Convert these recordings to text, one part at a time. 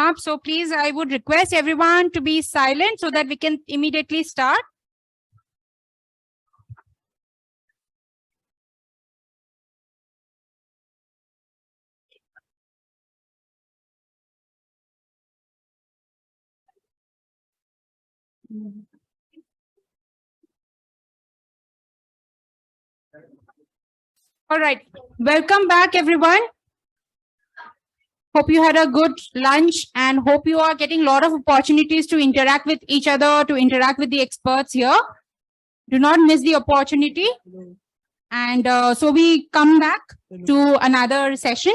up. So please, I would request everyone to be silent so that we can immediately start. All right. Welcome back, everyone. Hope you had a good lunch and hope you are getting a lot of opportunities to interact with each other, to interact with the experts here. Do not miss the opportunity. And so we come back to another session,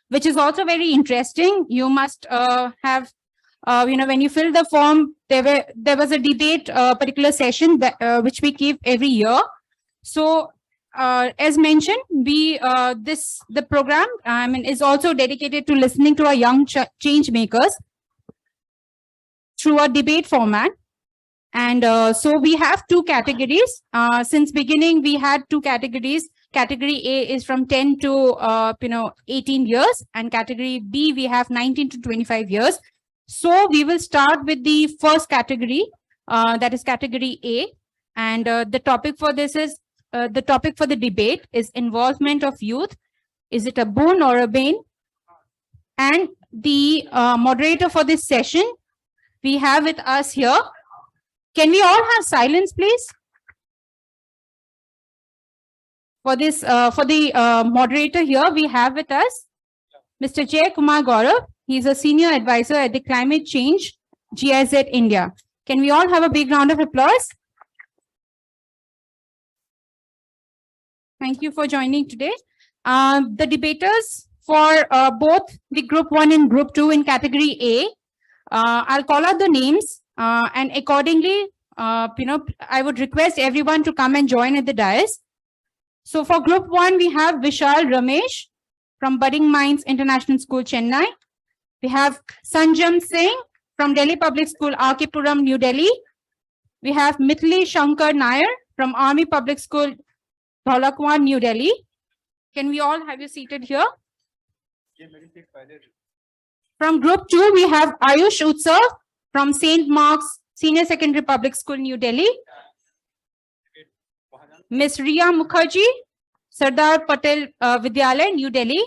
which is also very interesting. You must have, when you fill the form, there was a debate particular session that, which we keep every year. So as mentioned, the program is also dedicated to listening to our young change makers through a debate format. And so we have two categories. Since beginning, we had two categories. Category A is from 10 to 18 years, and category B we have 19 to 25 years. So we will start with the first category, that is category A, and the topic for this is the topic for the debate is involvement of youth. Is it a boon or a bane? And the moderator for this session we have with us here. Can we all have silence, please? For this, for the moderator here, we have with us Mr. Jay Kumar Gaurav. He's a senior advisor at the Climate Change GIZ India. Can we all have a big round of applause? Thank you for joining today. The debaters for both the group 1 and group 2 in category A, I'll call out the names and accordingly, I would request everyone to come and join at the dais. So for group 1, we have Vishal Ramesh from Budding Minds International School, Chennai. We have Sanjam Singh from Delhi Public School, Arkipuram, New Delhi. We have Mithili Shankar Nair from Army Public School, Dholakwan, New Delhi. Can we all have you seated here? From group 2, we have Ayush Utsav from St. Mark's Senior Secondary Public School, New Delhi. Ms. Riya Mukherjee, Sardar Patel Vidyalaya, New Delhi.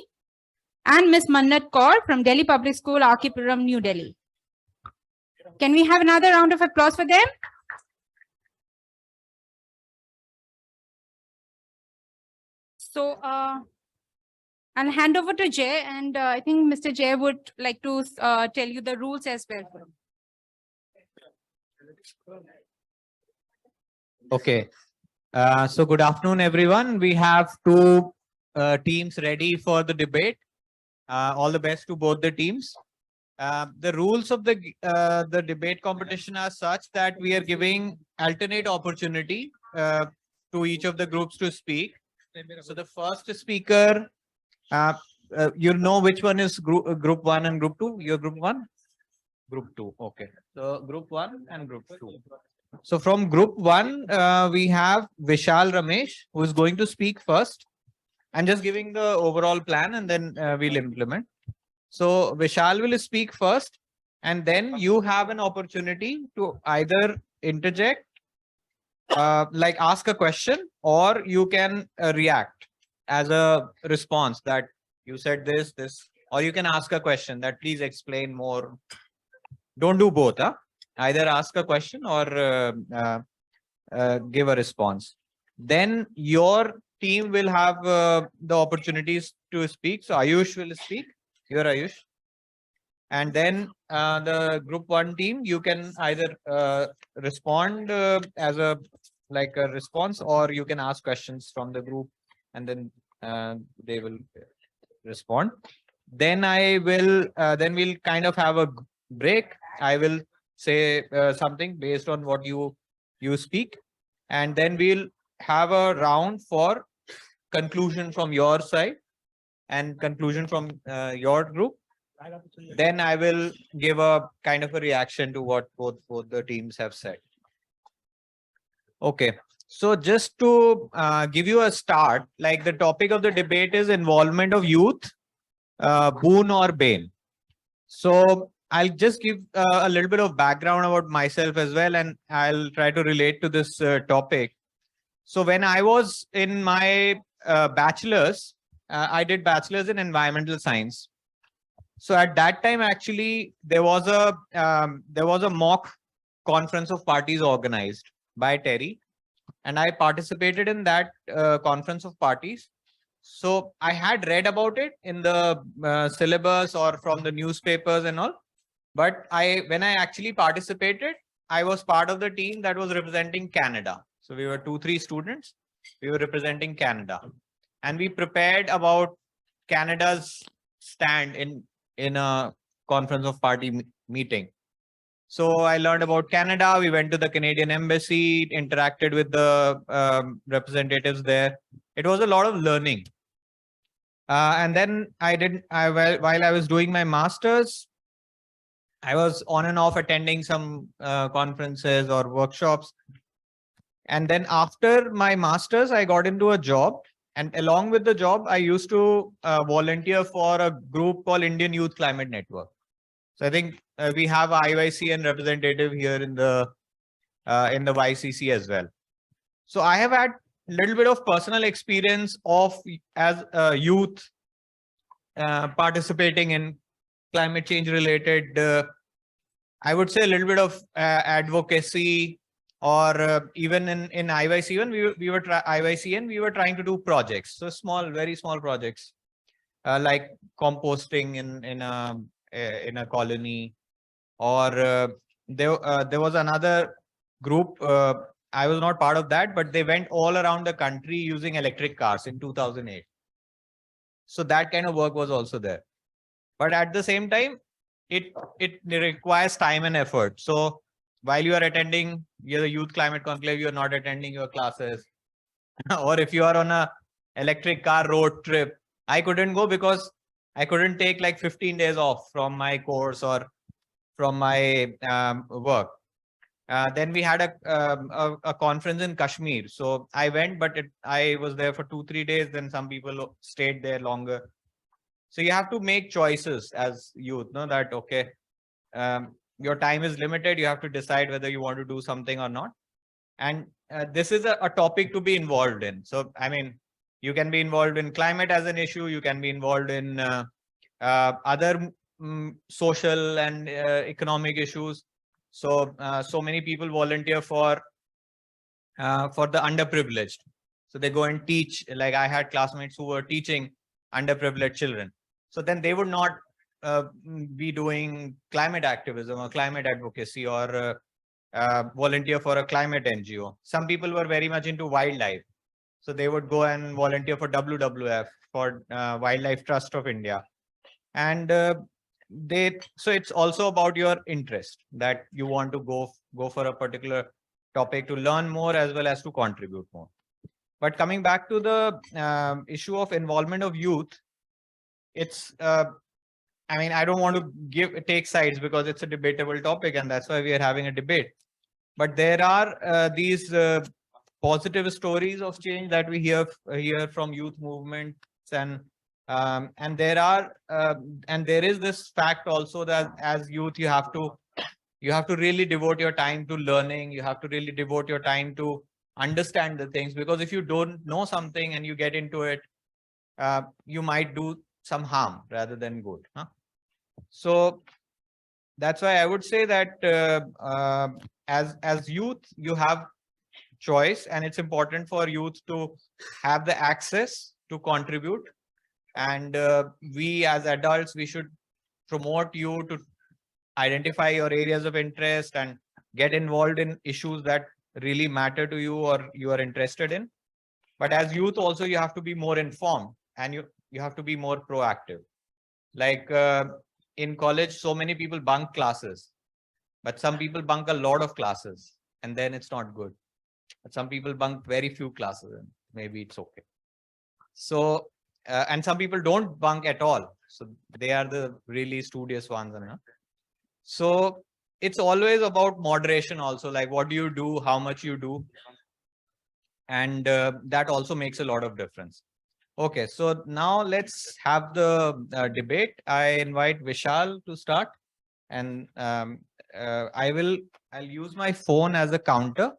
And Ms. Mannat Kaur from Delhi Public School, Arkipuram, New Delhi. Can we have another round of applause for them? So I'll hand over to Jay, and I think Mr. Jay would like to tell you the rules as well. Okay. So good afternoon, everyone. We have two teams ready for the debate. All the best to both the teams. The rules of the debate competition are such that we are giving alternate opportunity to each of the groups to speak. So the first speaker, you know which one is group 1 and group 2? Your group 1? Group 2. Okay. So group 1 and group 2. So from group 1, we have Vishal Ramesh, who is going to speak first. I'm just giving the overall plan and then we'll implement. So Vishal will speak first, and then you have an opportunity to either interject, like ask a question, or you can react as a response that you said this, or you can ask a question that please explain more. Don't do both, huh? Either ask a question or give a response. Then your team will have the opportunities to speak. So Ayush will speak. You're Ayush. And then the group 1 team, you can either respond as a response, or you can ask questions from the group and then they will respond. Then we'll kind of have a break. I will say something based on what you speak, and then we'll have a round for conclusion from your side and conclusion from your group. Then I will give a kind of a reaction to what both the teams have said. Okay, so just to give you a start, like the topic of the debate is involvement of youth, boon or bane. So I'll just give a little bit of background about myself as well, and I'll try to relate to this topic. So when I was in my bachelor's, I did bachelor's in environmental science. So at that time, actually, there was a mock conference of parties organized by Terry, and I participated in that conference of parties. So I had read about it in the syllabus or from the newspapers and all. But when I actually participated, I was part of the team that was representing Canada. So we were 2-3 students. We were representing Canada, and we prepared about Canada's stand in a conference of party meeting. So I learned about Canada. We went to the Canadian embassy, interacted with the representatives there. It was a lot of learning. And then while I was doing my master's, I was on and off attending some conferences or workshops. And then after my master's, I got into a job. And along with the job, I used to volunteer for a group called Indian Youth Climate Network. So I think we have a IYCN representative here in the YCC as well. So I have had a little bit of personal experience of as a youth participating in climate change related, I would say a little bit of advocacy, or even in IYCN, we were trying to do projects. So very small projects, like composting in a colony, or there was another group. I was not part of that, but they went all around the country using electric cars in 2008. So that kind of work was also there. But at the same time, it requires time and effort. So while you are attending your youth climate conclave, you're not attending your classes. Or if you are on a electric car road trip, I couldn't go because I couldn't take like 15 days off from my course or from my work. Then we had a conference in Kashmir. So I went, but I was there for 2-3 days. Then some people stayed there longer. So you have to make choices as youth, no? That, okay, your time is limited. You have to decide whether you want to do something or not. And this is a topic to be involved in. So, I mean, you can be involved in climate as an issue. You can be involved in other social and economic issues. So, so many people volunteer for the underprivileged. So they go and teach. Like I had classmates who were teaching underprivileged children. So then they would not be doing climate activism or climate advocacy or volunteer for a climate NGO. Some people were very much into wildlife. So they would go and volunteer for WWF, for Wildlife Trust of India. And so it's also about your interest, that you want to go for a particular topic to learn more as well as to contribute more. But coming back to the issue of involvement of youth, it's I mean, I don't want to take sides because it's a debatable topic, and that's why we are having a debate. But there are these positive stories of change that we hear from youth movements, and there is this fact also that as youth you have to really devote your time to learning. You have to really devote your time to understand the things, because if you don't know something and you get into it, you might do some harm rather than good. Huh? So that's why I would say that as youth, you have choice, and it's important for youth to have the access to contribute. And we as adults, we should promote you to identify your areas of interest and get involved in issues that really matter to you or you are interested in. But as youth also, you have to be more informed, and you have to be more proactive. Like in college, so many people bunk classes, but some people bunk a lot of classes, and then it's not good. But some people bunk very few classes, and maybe it's okay. So, and some people don't bunk at all. So they are the really studious ones. So it's always about moderation also, like what do you do, how much you do. And that also makes a lot of difference. Okay, so now let's have the debate. I invite Vishal to start. And I'll use my phone as a counter.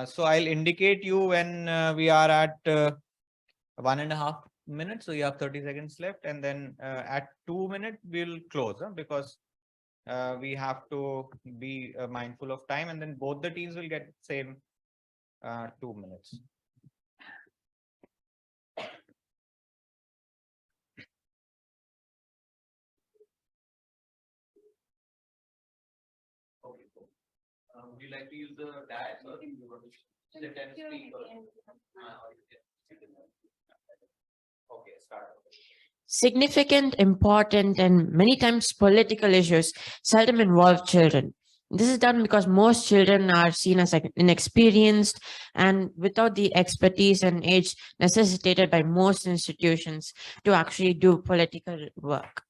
So I'll indicate you when we are at 1.5 minutes. So you have 30 seconds left. And then at 2 minutes, we'll close because we have to be mindful of time. And then both the teams will get same 2 minutes. Okay. Would you like to use the dice or the 10 speak or okay, start. Significant, important, and many times political issues seldom involve children. This is done because most children are seen as inexperienced and without the expertise and age necessitated by most institutions to actually do political work.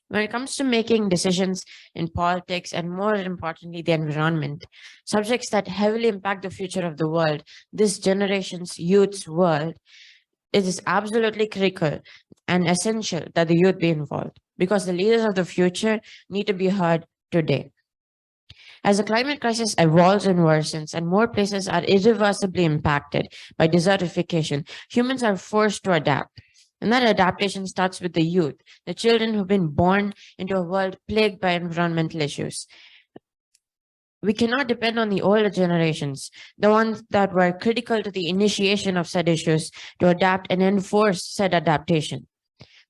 When it comes to making decisions in politics and more importantly, the environment, subjects that heavily impact the future of the world, this generation's youth's world, it is absolutely critical and essential that the youth be involved because the leaders of the future need to be heard today. As the climate crisis evolves and worsens and more places are irreversibly impacted by desertification, humans are forced to adapt. And that adaptation starts with the youth, the children who've been born into a world plagued by environmental issues. We cannot depend on the older generations, the ones that were critical to the initiation of said issues, to adapt and enforce said adaptation.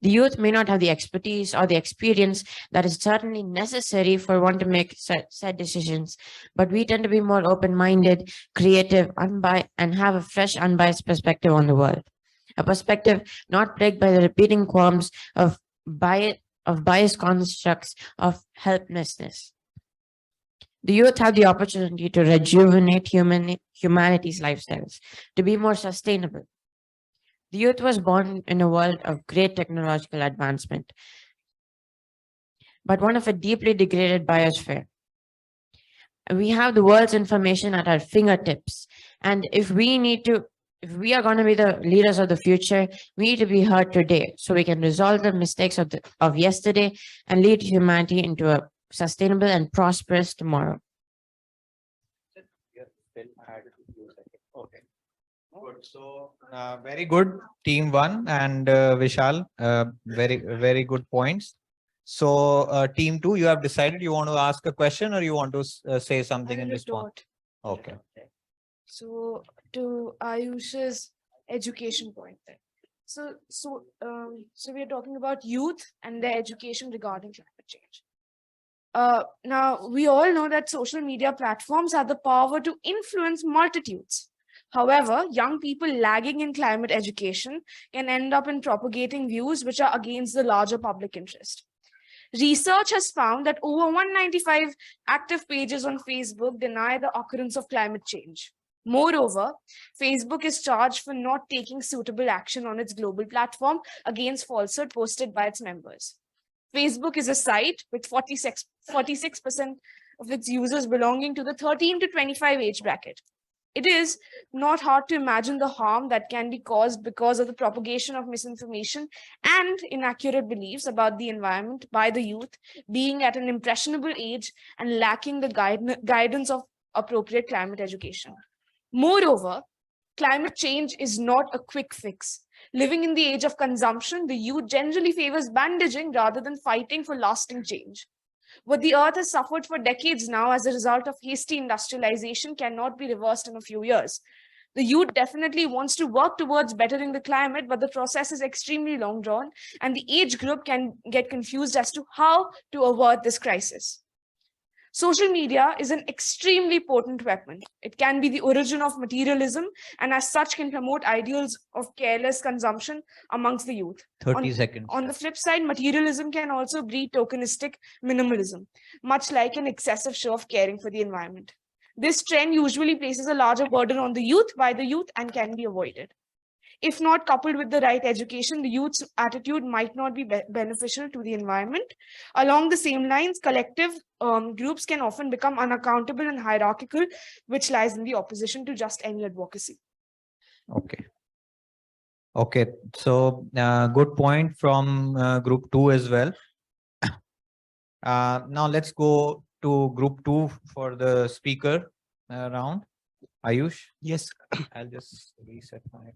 The youth may not have the expertise or the experience that is certainly necessary for one to make said decisions, but we tend to be more open-minded, creative, and have a fresh, unbiased perspective on the world. A perspective not plagued by the repeating qualms of biased constructs of helplessness. The youth have the opportunity to rejuvenate humanity's lifestyles, to be more sustainable. The youth was born in a world of great technological advancement, but one of a deeply degraded biosphere. We have the world's information at our fingertips, and if we are going to be the leaders of the future, we need to be heard today so we can resolve the mistakes of yesterday and lead humanity into a sustainable and prosperous tomorrow. Okay. Good. So very good, team one and Vishal. Very good points. So team two, you have decided you want to ask a question or you want to say something in response? Okay. So to Ayush's education point then. So we are talking about youth and their education regarding climate change. Now, we all know that social media platforms have the power to influence multitudes. However, young people lagging in climate education can end up in propagating views which are against the larger public interest. Research has found that over 195 active pages on Facebook deny the occurrence of climate change. Moreover, Facebook is charged for not taking suitable action on its global platform against falsehood posted by its members. Facebook is a site with 46% of its users belonging to the 13 to 25 age bracket. It is not hard to imagine the harm that can be caused because of the propagation of misinformation and inaccurate beliefs about the environment by the youth being at an impressionable age and lacking the guidance of appropriate climate education. Moreover, climate change is not a quick fix. Living in the age of consumption, the youth generally favors bandaging rather than fighting for lasting change. What the earth has suffered for decades now as a result of hasty industrialization cannot be reversed in a few years. The youth definitely wants to work towards bettering the climate, but the process is extremely long drawn, and the age group can get confused as to how to avert this crisis. Social media is an extremely potent weapon. It can be the origin of materialism and as such can promote ideals of careless consumption amongst the youth. 30 seconds. On the flip side, materialism can also breed tokenistic minimalism, much like an excessive show of caring for the environment. This trend usually places a larger burden on the youth by the youth and can be avoided. If not coupled with the right education, the youth's attitude might not be beneficial to the environment. Along the same lines, collective groups can often become unaccountable and hierarchical, which lies in the opposition to just any advocacy. Okay. Okay. So good point from group two as well. Now let's go to group 2 for the speaker round. Ayush, Yes, I'll just reset my.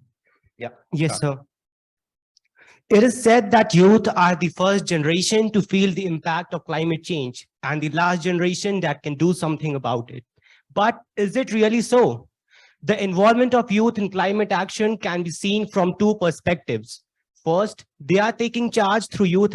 Yeah. yes, start. sir. It is said that youth are the first generation to feel the impact of climate change and the last generation that can do something about it. But is it really so? The involvement of youth in climate action can be seen from two perspectives. First, they are taking charge through youth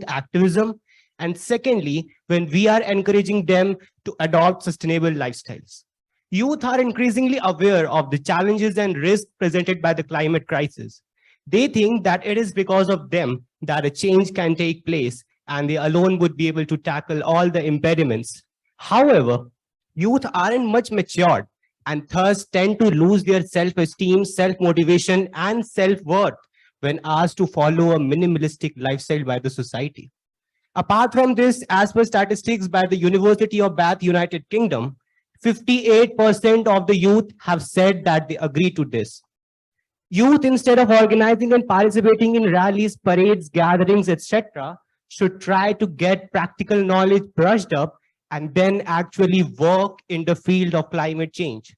activism, and secondly, when we are encouraging them to adopt sustainable lifestyles. Youth are increasingly aware of the challenges and risks presented by the climate crisis. They think that it is because of them that a change can take place and they alone would be able to tackle all the impediments. However, youth aren't much matured and thus tend to lose their self-esteem, self-motivation, and self-worth when asked to follow a minimalistic lifestyle by the society. Apart from this, as per statistics by the University of Bath, United Kingdom, 58% of the youth have said that they agree to this. Youth, instead of organizing and participating in rallies, parades, gatherings, etc., should try to get practical knowledge brushed up and then actually work in the field of climate change.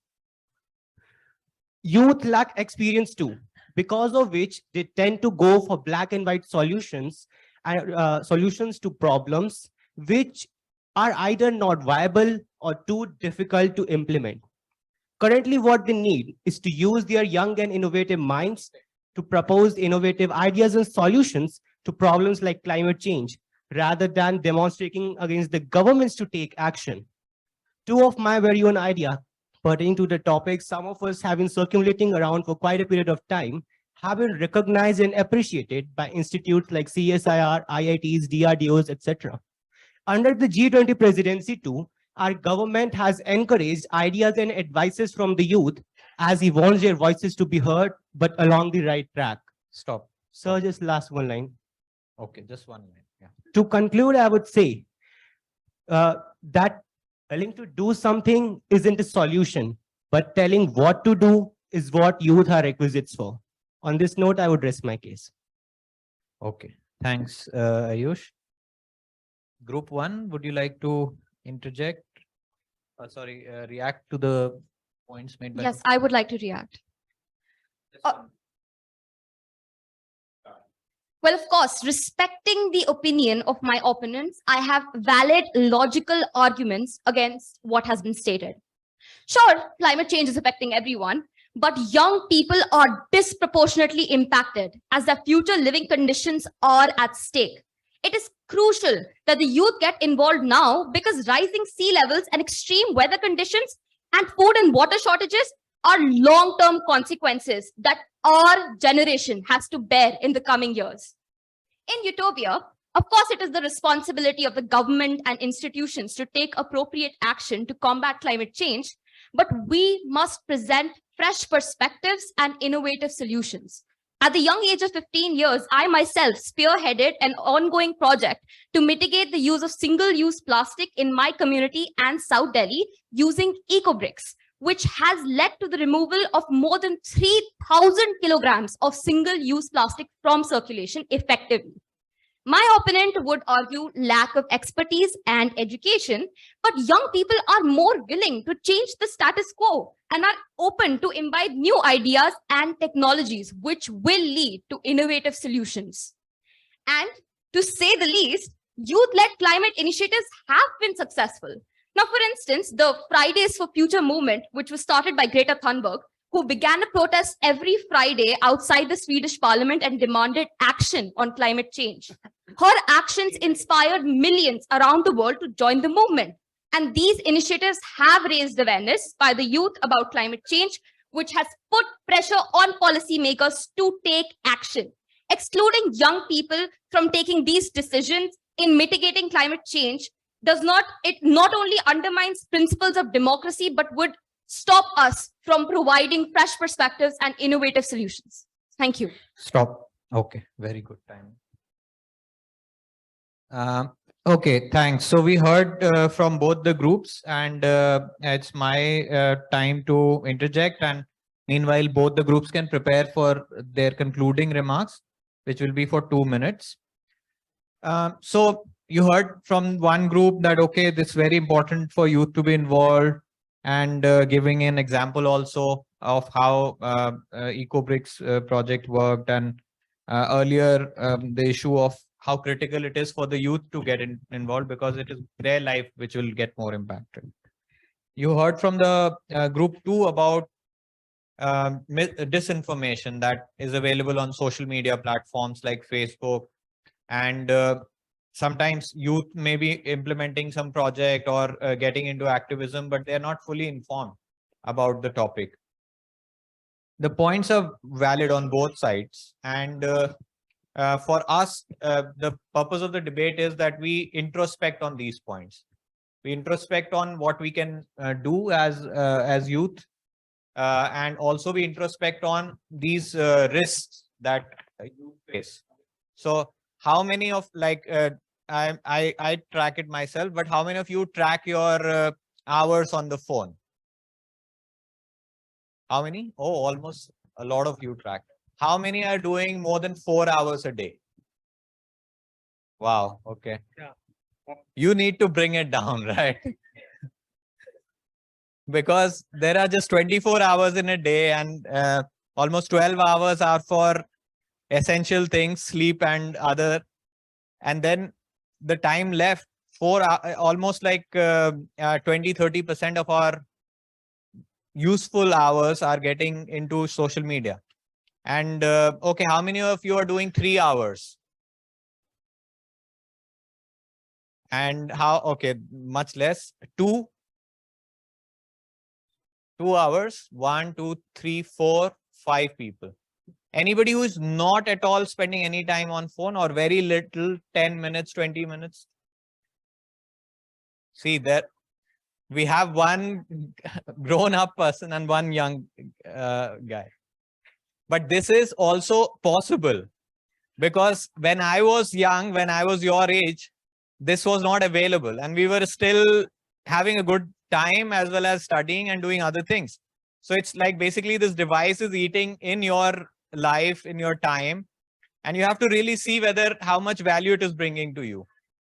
Youth lack experience too, because of which they tend to go for black and white solutions solutions to problems which are either not viable or too difficult to implement. Currently, what they need is to use their young and innovative minds to propose innovative ideas and solutions to problems like climate change, rather than demonstrating against the governments to take action. Two of my very own ideas pertaining to the topic, some of us have been circulating around for quite a period of time, have been recognized and appreciated by institutes like CSIR, IITs, DRDOs, etc. Under the G20 presidency too, our government has encouraged ideas and advices from the youth as he wants their voices to be heard, but along the right track. Stop. Sir, just last one line. Okay, just 1 minute. Yeah. To conclude, I would say that telling to do something isn't a solution, but telling what to do is what youth are requisites for. On this note, I would rest my case. Okay. Thanks, Ayush. Group 1, would you like to interject? React to the points made by. Yes, I would like to react. Well, of course, respecting the opinion of my opponents, I have valid logical arguments against what has been stated. Sure, climate change is affecting everyone, but young people are disproportionately impacted as their future living conditions are at stake. It is crucial that the youth get involved now because rising sea levels and extreme weather conditions and food and water shortages are long-term consequences that our generation has to bear in the coming years. In utopia, of course, it is the responsibility of the government and institutions to take appropriate action to combat climate change, but we must present fresh perspectives and innovative solutions. At the young age of 15 years, I myself spearheaded an ongoing project to mitigate the use of single-use plastic in my community and South Delhi using eco-bricks, which has led to the removal of more than 3,000 kilograms of single-use plastic from circulation effectively. My opponent would argue lack of expertise and education, but young people are more willing to change the status quo and are open to imbibe new ideas and technologies, which will lead to innovative solutions. And to say the least, youth-led climate initiatives have been successful. Now, for instance, the Fridays for Future movement, which was started by Greta Thunberg, who began a protest every Friday outside the Swedish parliament and demanded action on climate change. Her actions inspired millions around the world to join the movement. And these initiatives have raised awareness by the youth about climate change, which has put pressure on policymakers to take action. Excluding young people from taking these decisions in mitigating climate change not only undermines principles of democracy, but would stop us from providing fresh perspectives and innovative solutions. Thank you. Stop. Okay, very good time. Okay, thanks. So we heard from both the groups, and it's my time to interject. And meanwhile, both the groups can prepare for their concluding remarks, which will be for 2 minutes. So you heard from one group that, okay, this is very important for youth to be involved, and giving an example also of how EcoBricks project worked, and earlier the issue of how critical it is for the youth to get involved, because it is their life which will get more impacted. You heard from the group 2 about disinformation that is available on social media platforms like Facebook, and sometimes youth may be implementing some project or getting into activism, but they're not fully informed about the topic. The points are valid on both sides, and for us, the purpose of the debate is that we introspect on these points. We introspect on what we can do as youth, and also we introspect on these risks that you face. So how many of, like, I track it myself, but how many of you track your hours on the phone? How many? Oh, almost a lot of you track. How many are doing more than 4 hours a day? Wow. Okay. Yeah. You need to bring it down, right? Because there are just 24 hours in a day, and almost 12 hours are for essential things, sleep and other. And then the time left, almost like 20-30% of our useful hours are getting into social media. And okay, how many of you are doing 3 hours? And how, okay, much less. 2 hours, 1, 2, 3, 4, 5 people. Anybody who is not at all spending any time on phone, or very little, 10 minutes, 20 minutes? See, there we have one grown up person and one young guy. But this is also possible, because when I was young, when I was your age, this was not available, and we were still having a good time as well as studying and doing other things. So it's like basically this device is eating in your life, in your time, and you have to really see whether how much value it is bringing to you.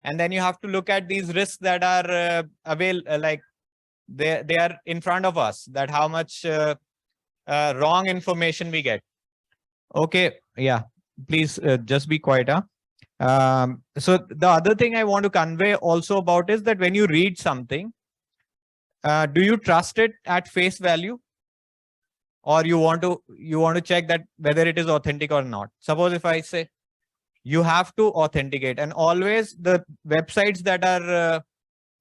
And then you have to look at these risks that are like they are in front of us, that how much wrong information we get. Okay, yeah, please just be quiet. So the other thing I want to convey also about is that when you read something, do you trust it at face value, or you want to check that whether it is authentic or not? Suppose if I say you have to authenticate, and always the websites that are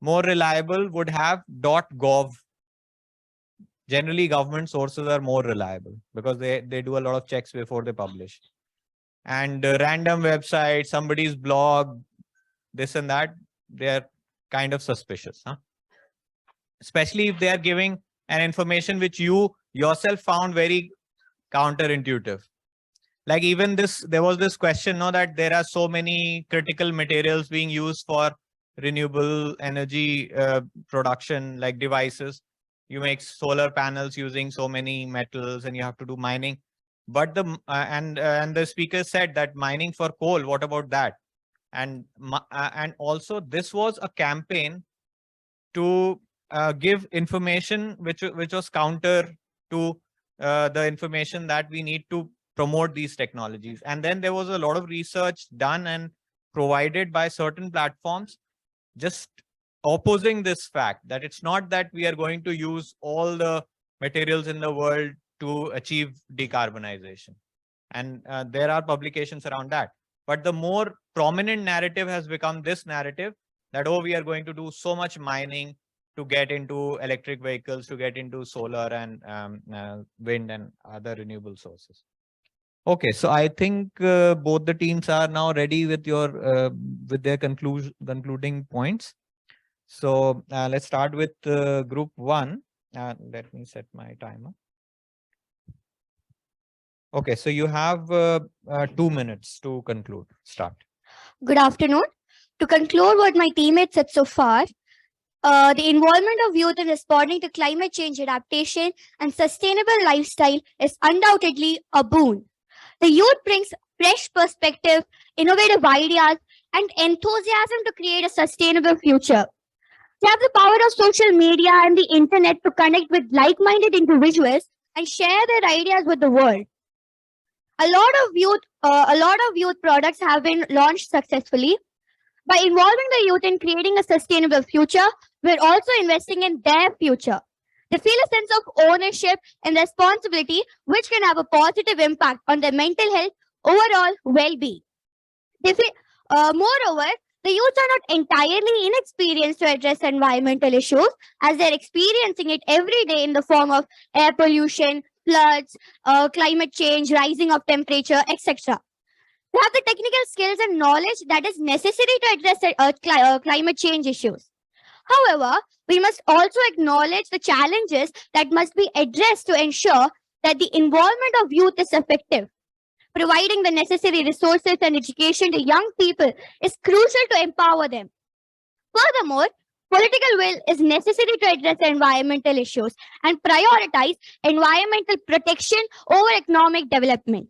more reliable would have .gov. Generally, government sources are more reliable because they do a lot of checks before they publish. And random websites, somebody's blog, this and that, they're kind of suspicious, huh? Especially if they are giving an information which you yourself found very counterintuitive. Like even this, there was this question, no, that there are so many critical materials being used for renewable energy production, like devices. You make solar panels using so many metals, and you have to do mining. But the and the speaker said that mining for coal, what about that? And also this was a campaign to give information which was counter to the information that we need to promote these technologies. And then there was a lot of research done and provided by certain platforms, just opposing this fact that it's not that we are going to use all the materials in the world to achieve decarbonization. And there are publications around that. But the more prominent narrative has become this narrative that, oh, we are going to do so much mining to get into electric vehicles, to get into solar and wind and other renewable sources. Okay, so I think both the teams are now ready with their concluding points. So let's start with group 1. Let me set my timer. Okay, so you have 2 minutes to conclude. Start. Good afternoon. To conclude what my teammates said so far, the involvement of youth in responding to climate change adaptation and sustainable lifestyle is undoubtedly a boon. The youth brings fresh perspective, innovative ideas, and enthusiasm to create a sustainable future. They have the power of social media and the internet to connect with like-minded individuals and share their ideas with the world. A lot of youth products have been launched successfully. By involving the youth in creating a sustainable future, we're also investing in their future. They feel a sense of ownership and responsibility, which can have a positive impact on their mental health, overall well-being. Moreover, the youth are not entirely inexperienced to address environmental issues, as they're experiencing it every day in the form of air pollution, floods, climate change, rising of temperature, etc. They have the technical skills and knowledge that is necessary to address climate change issues. However, we must also acknowledge the challenges that must be addressed to ensure that the involvement of youth is effective. Providing the necessary resources and education to young people is crucial to empower them. Furthermore, political will is necessary to address environmental issues and prioritize environmental protection over economic development.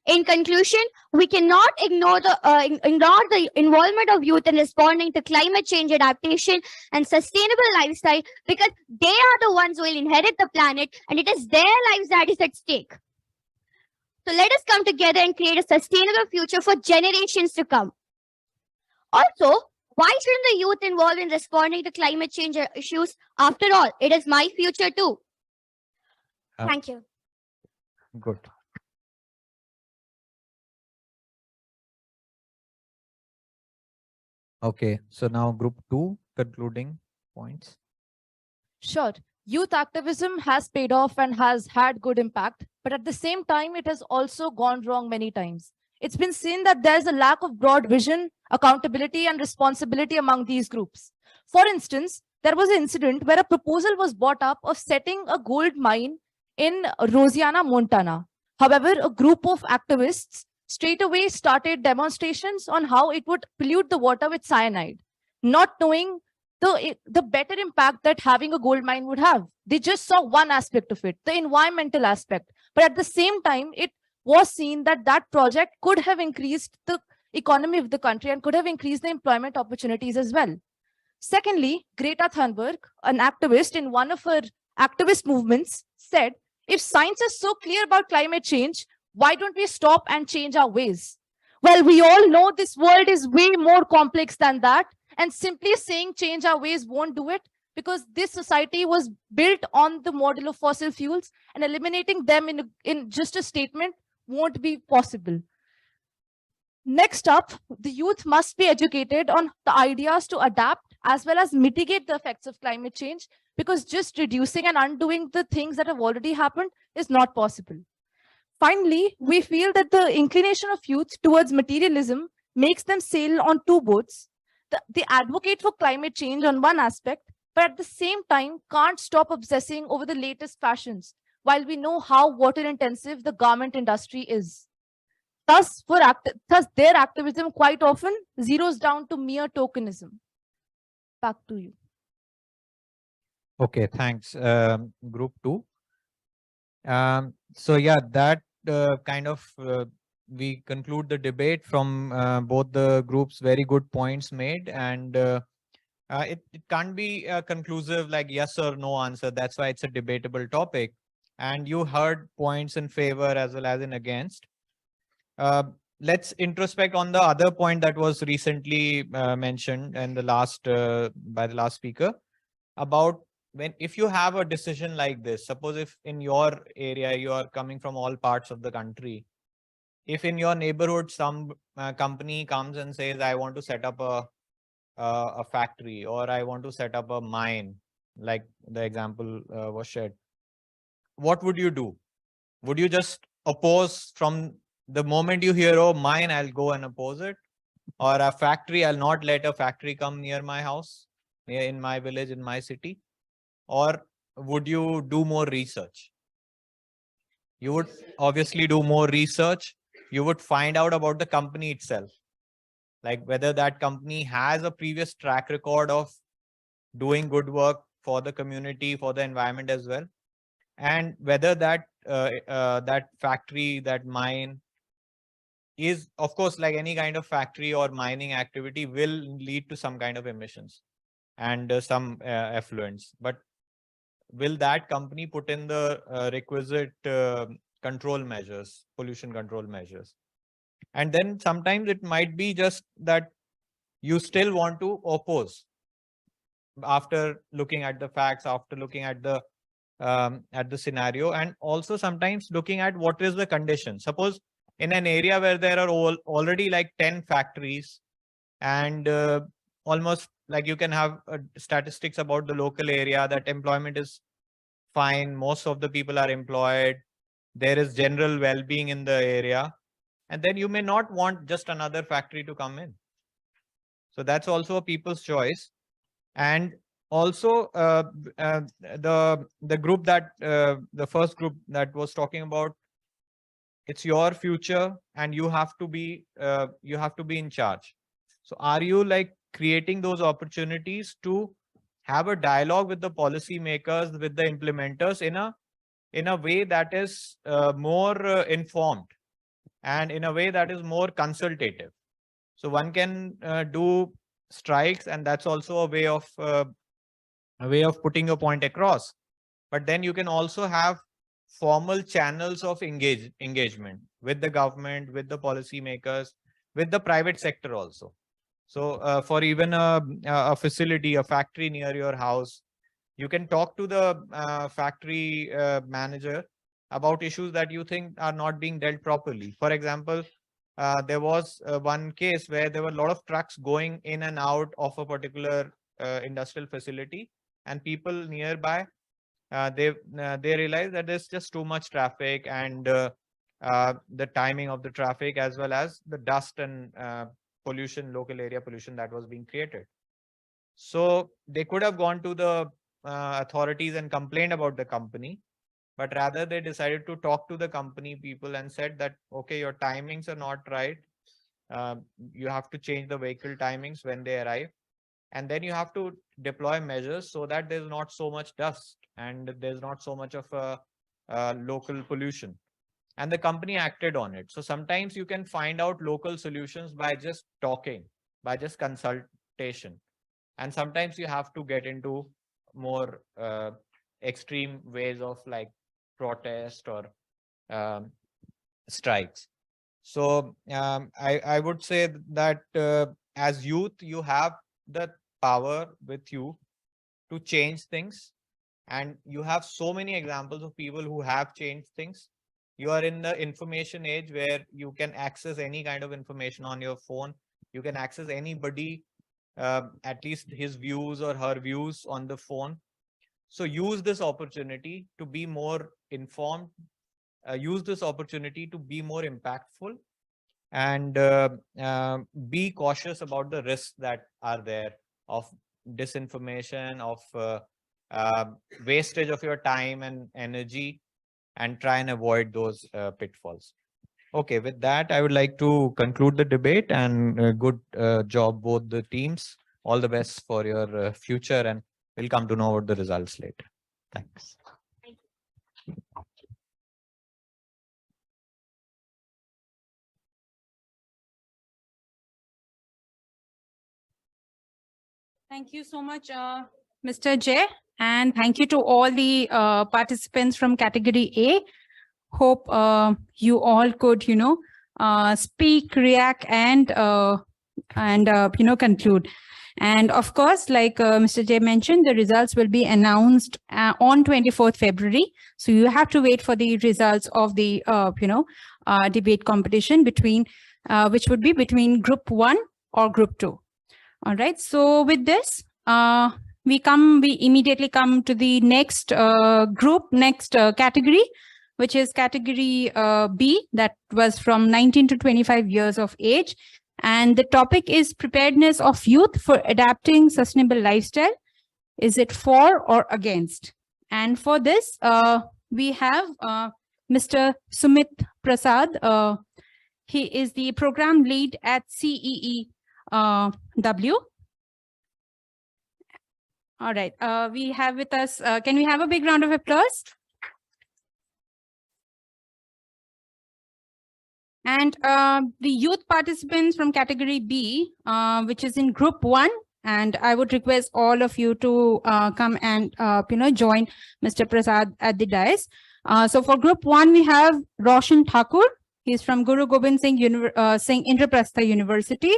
In conclusion, we cannot ignore the involvement of youth in responding to climate change adaptation and sustainable lifestyle, because they are the ones who will inherit the planet and it is their lives that is at stake. So let us come together and create a sustainable future for generations to come. Also, why shouldn't the youth involved in responding to climate change issues? After all, it is my future too. Thank you. Good. Okay, so now group 2, concluding points. Sure. Youth activism has paid off and has had good impact, but at the same time, it has also gone wrong many times. It's been seen that there's a lack of broad vision, accountability, and responsibility among these groups. For instance, there was an incident where a proposal was brought up of setting a gold mine in Rosiana, Montana. However, a group of activists straight away started demonstrations on how it would pollute the water with cyanide, not knowing the better impact that having a gold mine would have. They just saw one aspect of it, the environmental aspect. But at the same time, it was seen that that project could have increased the economy of the country and could have increased the employment opportunities as well. Secondly, Greta Thunberg, an activist in one of her activist movements, said, if science is so clear about climate change, why don't we stop and change our ways? Well, we all know this world is way more complex than that. And simply saying change our ways won't do it, because this society was built on the model of fossil fuels, and eliminating them in just a statement won't be possible. Next up, the youth must be educated on the ideas to adapt as well as mitigate the effects of climate change, because just reducing and undoing the things that have already happened is not possible. Finally, we feel that the inclination of youth towards materialism makes them sail on two boats. They advocate for climate change on one aspect, but at the same time can't stop obsessing over the latest fashions, while we know how water intensive the garment industry is. Thus, their activism quite often zeroes down to mere tokenism. Back to you. Okay, thanks. Group 2. So yeah, that kind of we conclude the debate from both the groups. Very good points made, and it can't be conclusive like yes or no answer. That's why it's a debatable topic. And you heard points in favor as well as in against. Let's introspect on the other point that was recently mentioned and the last by the last speaker about if you have a decision like this. Suppose if in your area you are coming from all parts of the country. If in your neighborhood some company comes and says, I want to set up a factory, or I want to set up a mine, like the example was shared, what would you do? Would you just oppose from the moment you hear, oh, mine, I'll go and oppose it? Or a factory, I'll not let a factory come near my house, in my village, in my city? Or would you do more research? You would obviously do more research. You would find out about the company itself, like whether that company has a previous track record of doing good work for the community, for the environment as well, and whether that that factory, that mine is, of course, like any kind of factory or mining activity will lead to some kind of emissions and some effluents. But will that company put in the requisite control measures, pollution control measures? And then sometimes it might be just that you still want to oppose after looking at the facts, after looking at the scenario, and also sometimes looking at what is the condition. Suppose in an area where there are already like 10 factories and almost like you can have statistics about the local area that employment is fine, most of the people are employed, there is general well-being in the area, and then you may not want just another factory to come in. So that's also a people's choice. And also the group that the first group that was talking about, it's your future and you have to be in charge. So are you like creating those opportunities to have a dialogue with the policymakers, with the implementers in a way that is more informed and in a way that is more consultative? So one can do strikes, and that's also a way of putting your point across. But then you can also have formal channels of engagement with the government, with the policymakers, with the private sector also. So for even a facility, a factory near your house, you can talk to the factory manager about issues that you think are not being dealt properly. For example, there was one case where there were a lot of trucks going in and out of a particular industrial facility, and people nearby, they realized that there's just too much traffic, and the timing of the traffic as well as the dust and pollution, local area pollution that was being created. So they could have gone to the authorities and complained about the company, but rather they decided to talk to the company people and said that, okay, your timings are not right. You have to change the vehicle timings when they arrive. And then you have to deploy measures so that there's not so much dust and there's not so much of a local pollution. And the company acted on it. So sometimes you can find out local solutions by just talking, by just consultation. And sometimes you have to get into more extreme ways of like protest or strikes. So I would say that as youth, you have the power with you to change things. And you have so many examples of people who have changed things. You are in the information age where you can access any kind of information on your phone. You can access anybody, at least his views or her views on the phone. So use this opportunity to be more informed, use this opportunity to be more impactful, and be cautious about the risks that are there of disinformation, of wastage of your time and energy, and try and avoid those pitfalls. Okay, with that, I would like to conclude the debate, and good job, both the teams. All the best for your future, and we'll come to know about the results later. Thanks. Thank you so much, Mr. Jay, and thank you to all the participants from category A. Hope you all could, speak, react, and conclude. And of course, like Mr. Jay mentioned, the results will be announced on 24th February. So you have to wait for the results of the, debate competition between, which would be between Group 1 or Group 2. All right. So with this, we immediately come to the next next category, which is category B, that was from 19 to 25 years of age. And the topic is preparedness of youth for adapting sustainable lifestyle. Is it for or against? And for this, we have Mr. Sumit Prasad. He is the program lead at CEE W. All right, we have with us, can we have a big round of applause? And the youth participants from category B, which is in group 1, and I would request all of you to come and join Mr. Prasad at the dais. So for group 1, we have Roshan Thakur. He's from Guru Gobind Singh Indraprastha University.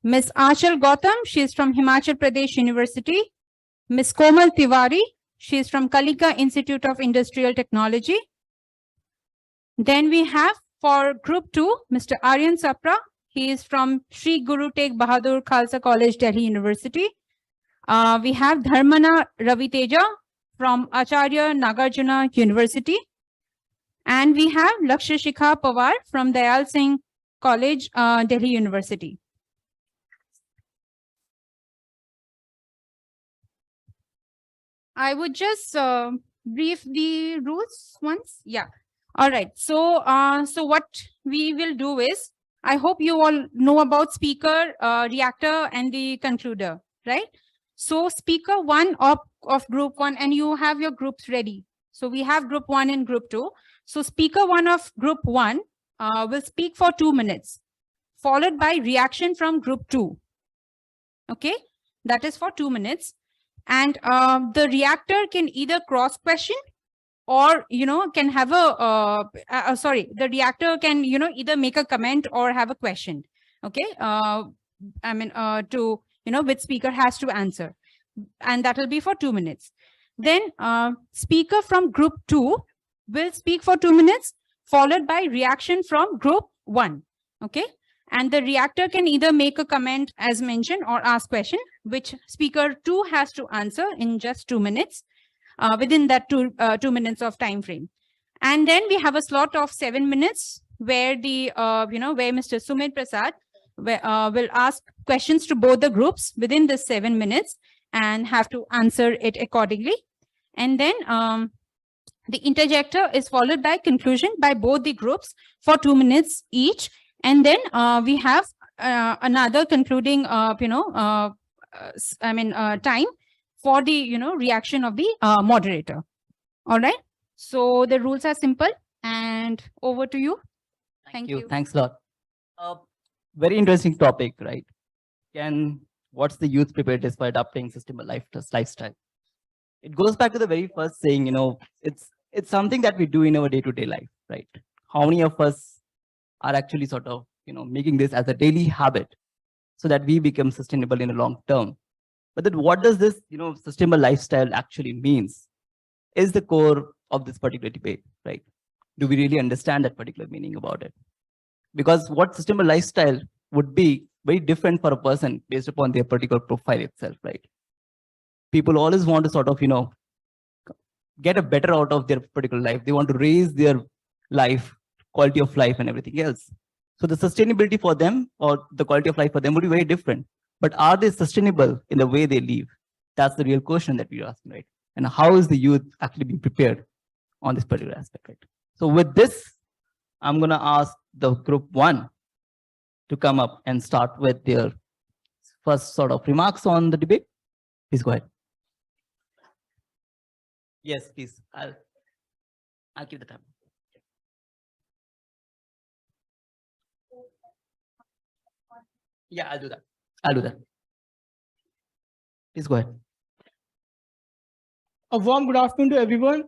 Miss Achal Gautam, she is from Himachal Pradesh University. Miss Komal Tiwari, she is from Kalika Institute of Industrial Technology. Then we have for group 2, Mr. Aryan Sapra. He is from Sri Guru Tegh Bahadur Khalsa College, Delhi University. We have Dharmana Raviteja from Acharya Nagarjuna University. And we have Lakshya Shikha Pawar from Dayal Singh College, Delhi University. I would just brief the rules once. Yeah. All right. So, so what we will do is, I hope you all know about speaker, reactor, and the concluder, right? So speaker 1 of group 1, and you have your groups ready. So we have group 1 and group 2. So speaker 1 of group 1 will speak for 2 minutes, followed by reaction from group 2. Okay, that is for 2 minutes. And the reactor can either cross question or, can have the reactor can, either make a comment or have a question. Okay, which speaker has to answer. And that will be for 2 minutes. Then speaker from group 2 will speak for 2 minutes, followed by reaction from group 1. Okay. And the reactor can either make a comment as mentioned or ask question, which speaker 2 has to answer in just 2 minutes within that 2 minutes of time frame. And then we have a slot of 7 minutes where the, where Mr. Sumit Prasad will ask questions to both the groups within the 7 minutes and have to answer it accordingly. And then the interjector is followed by conclusion by both the groups for 2 minutes each. And then we have another concluding, time for the, reaction of the moderator. All right. So the rules are simple, and over to you. Thank you. Thanks a lot. Very interesting topic, right? What's the youth preparedness for adopting sustainable lifestyle? It goes back to the very first saying, it's something that we do in our day-to-day life, right? How many of us are actually sort of, making this as a daily habit so that we become sustainable in the long term? But then what does this, sustainable lifestyle actually means is the core of this particular debate, right? Do we really understand that particular meaning about it? Because what sustainable lifestyle would be very different for a person based upon their particular profile itself, right? People always want to sort of, get a better out of their particular life. They want to raise their life, quality of life and everything else. So the sustainability for them or the quality of life for them would be very different. But are they sustainable in the way they live? That's the real question that we're asking, right? And how is the youth actually being prepared on this particular aspect, right? So with this, I'm going to ask the group 1 to come up and start with their first sort of remarks on the debate. Please go ahead. Yes, please. I'll give the time. Yeah, I'll do that. Please go ahead. A warm good afternoon to everyone.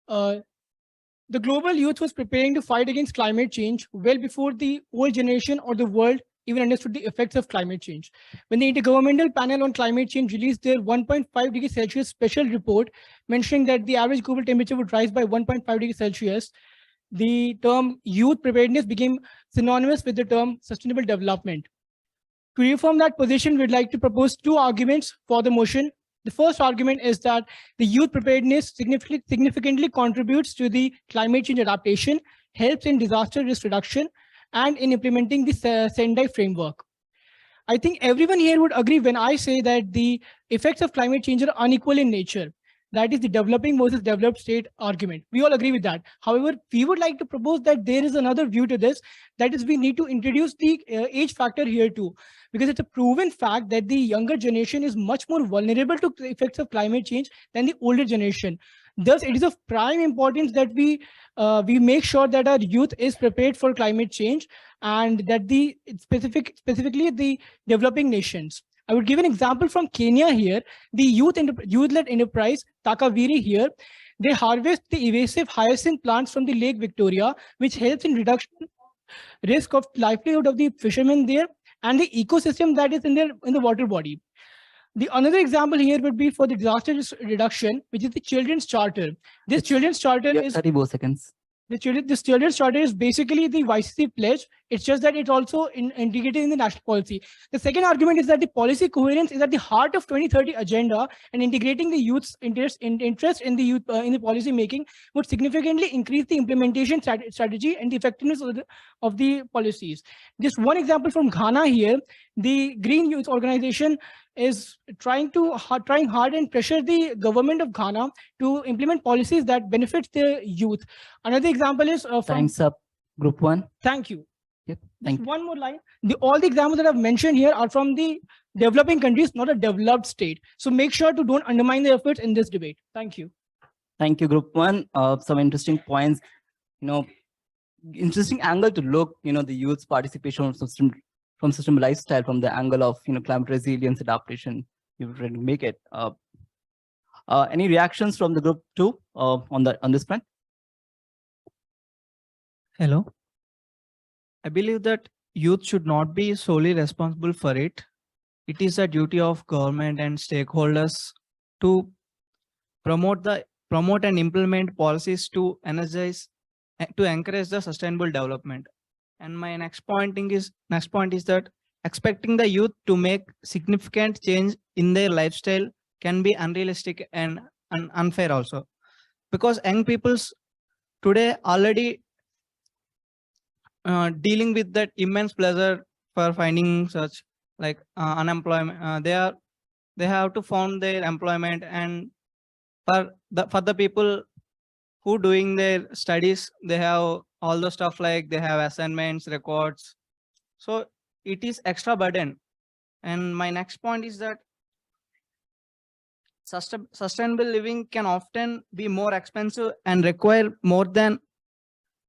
The global youth was preparing to fight against climate change well before the old generation or the world even understood the effects of climate change. When the Intergovernmental Panel on Climate Change released their 1.5 degrees Celsius special report mentioning that the average global temperature would rise by 1.5 degrees Celsius, the term youth preparedness became synonymous with the term sustainable development. To reaffirm that position, we'd like to propose 2 arguments for the motion. The first argument is that the youth preparedness significantly contributes to the climate change adaptation, helps in disaster risk reduction, and in implementing the Sendai framework. I think everyone here would agree when I say that the effects of climate change are unequal in nature. That is the developing versus developed state argument. We all agree with that. However, we would like to propose that there is another view to this. That is, we need to introduce the age factor here too, because it's a proven fact that the younger generation is much more vulnerable to the effects of climate change than the older generation. Thus, it is of prime importance that we make sure that our youth is prepared for climate change, and that the specifically the developing nations. I would give an example from Kenya here. The youth-led enterprise Takaviri here, they harvest the invasive hyacinth plants from the Lake Victoria, which helps in reduction risk of livelihood of the fishermen there and the ecosystem that is in the water body. The another example here would be for the disaster reduction, which is the Children's Charter. This Children's Charter Yeah, is 30 more seconds. this Children's Charter is basically the YCC pledge. It's just that it's also integrated in the national policy. The second argument is that the policy coherence is at the heart of 2030 agenda, and integrating the youth's interest in the youth in the policy making would significantly increase the implementation strategy and the effectiveness of the policies. Just one example from Ghana here, the Green Youth Organization is trying hard and pressure the government of Ghana to implement policies that benefit the youth. Another example is from. Time's up, group one. Thank you. Yep, Just thank you. one more line. All the examples that I've mentioned here are from the developing countries, not a developed state. So make sure to don't undermine the efforts in this debate. Thank you. Thank you, group one. Some interesting points, interesting angle to look, the youth's participation from system lifestyle, from the angle of, climate resilience adaptation. You're trying to make it. Any reactions from the group two on this front? Hello. I believe that youth should not be solely responsible for it. It is a duty of government and stakeholders to promote and implement policies to encourage the sustainable development. And my next point is that expecting the youth to make significant change in their lifestyle can be unrealistic and unfair also, because young peoples today already dealing with that immense pleasure for finding such like unemployment. They have to find their employment, and for the people who doing their studies, they have all the stuff like they have assignments, records. So it is extra burden. And my next point is that sustainable living can often be more expensive and require more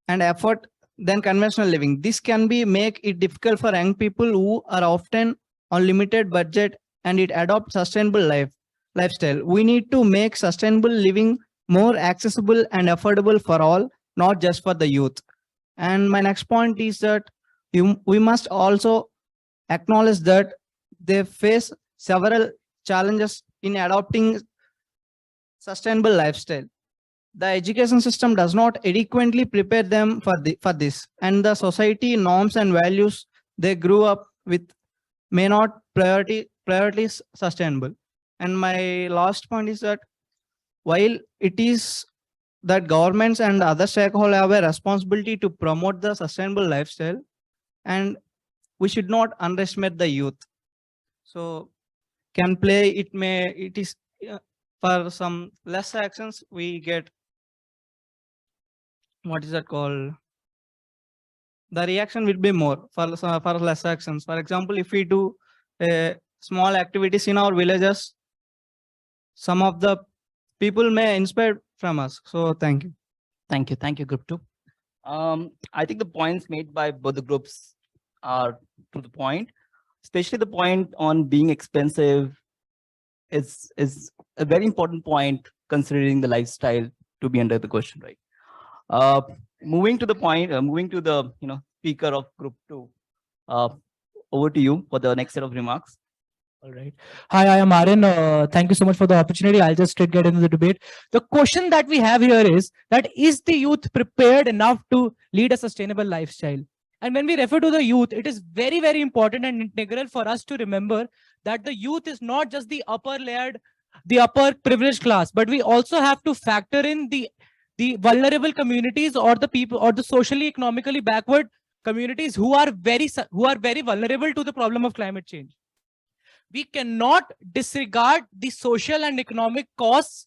effort than conventional living. This can make it difficult for young people who are often on limited budget and it adopt sustainable lifestyle. We need to make sustainable living more accessible and affordable for all, not just for the youth. And my next point is that we must also acknowledge that they face several challenges in adopting sustainable lifestyle. The education system does not adequately prepare them for this, and the society norms and values they grew up with may not prioritize sustainable. And my last point is that while it is that governments and other stakeholders have a responsibility to promote the sustainable lifestyle, and we should not underestimate the youth. So it is for some less actions we get, what is that called? The reaction will be more for less actions. For example, if we do small activities in our villages, some of the people may inspire from us. So thank you. Thank you, group two. I think the points made by both the groups are to the point, especially the point on being expensive is a very important point considering the lifestyle to be under the question, right? Moving to the speaker of group two. Over to you for the next set of remarks. All right. Hi, I am Aryan. Thank you so much for the opportunity. I'll just straight get into the debate. The question that we have here is the youth prepared enough to lead a sustainable lifestyle? And when we refer to the youth, it is very, very important and integral for us to remember that the youth is not just the upper layered, the upper privileged class, but we also have to factor in the vulnerable communities or the people or the socially economically backward communities who are very vulnerable to the problem of climate change. We cannot disregard the social and economic costs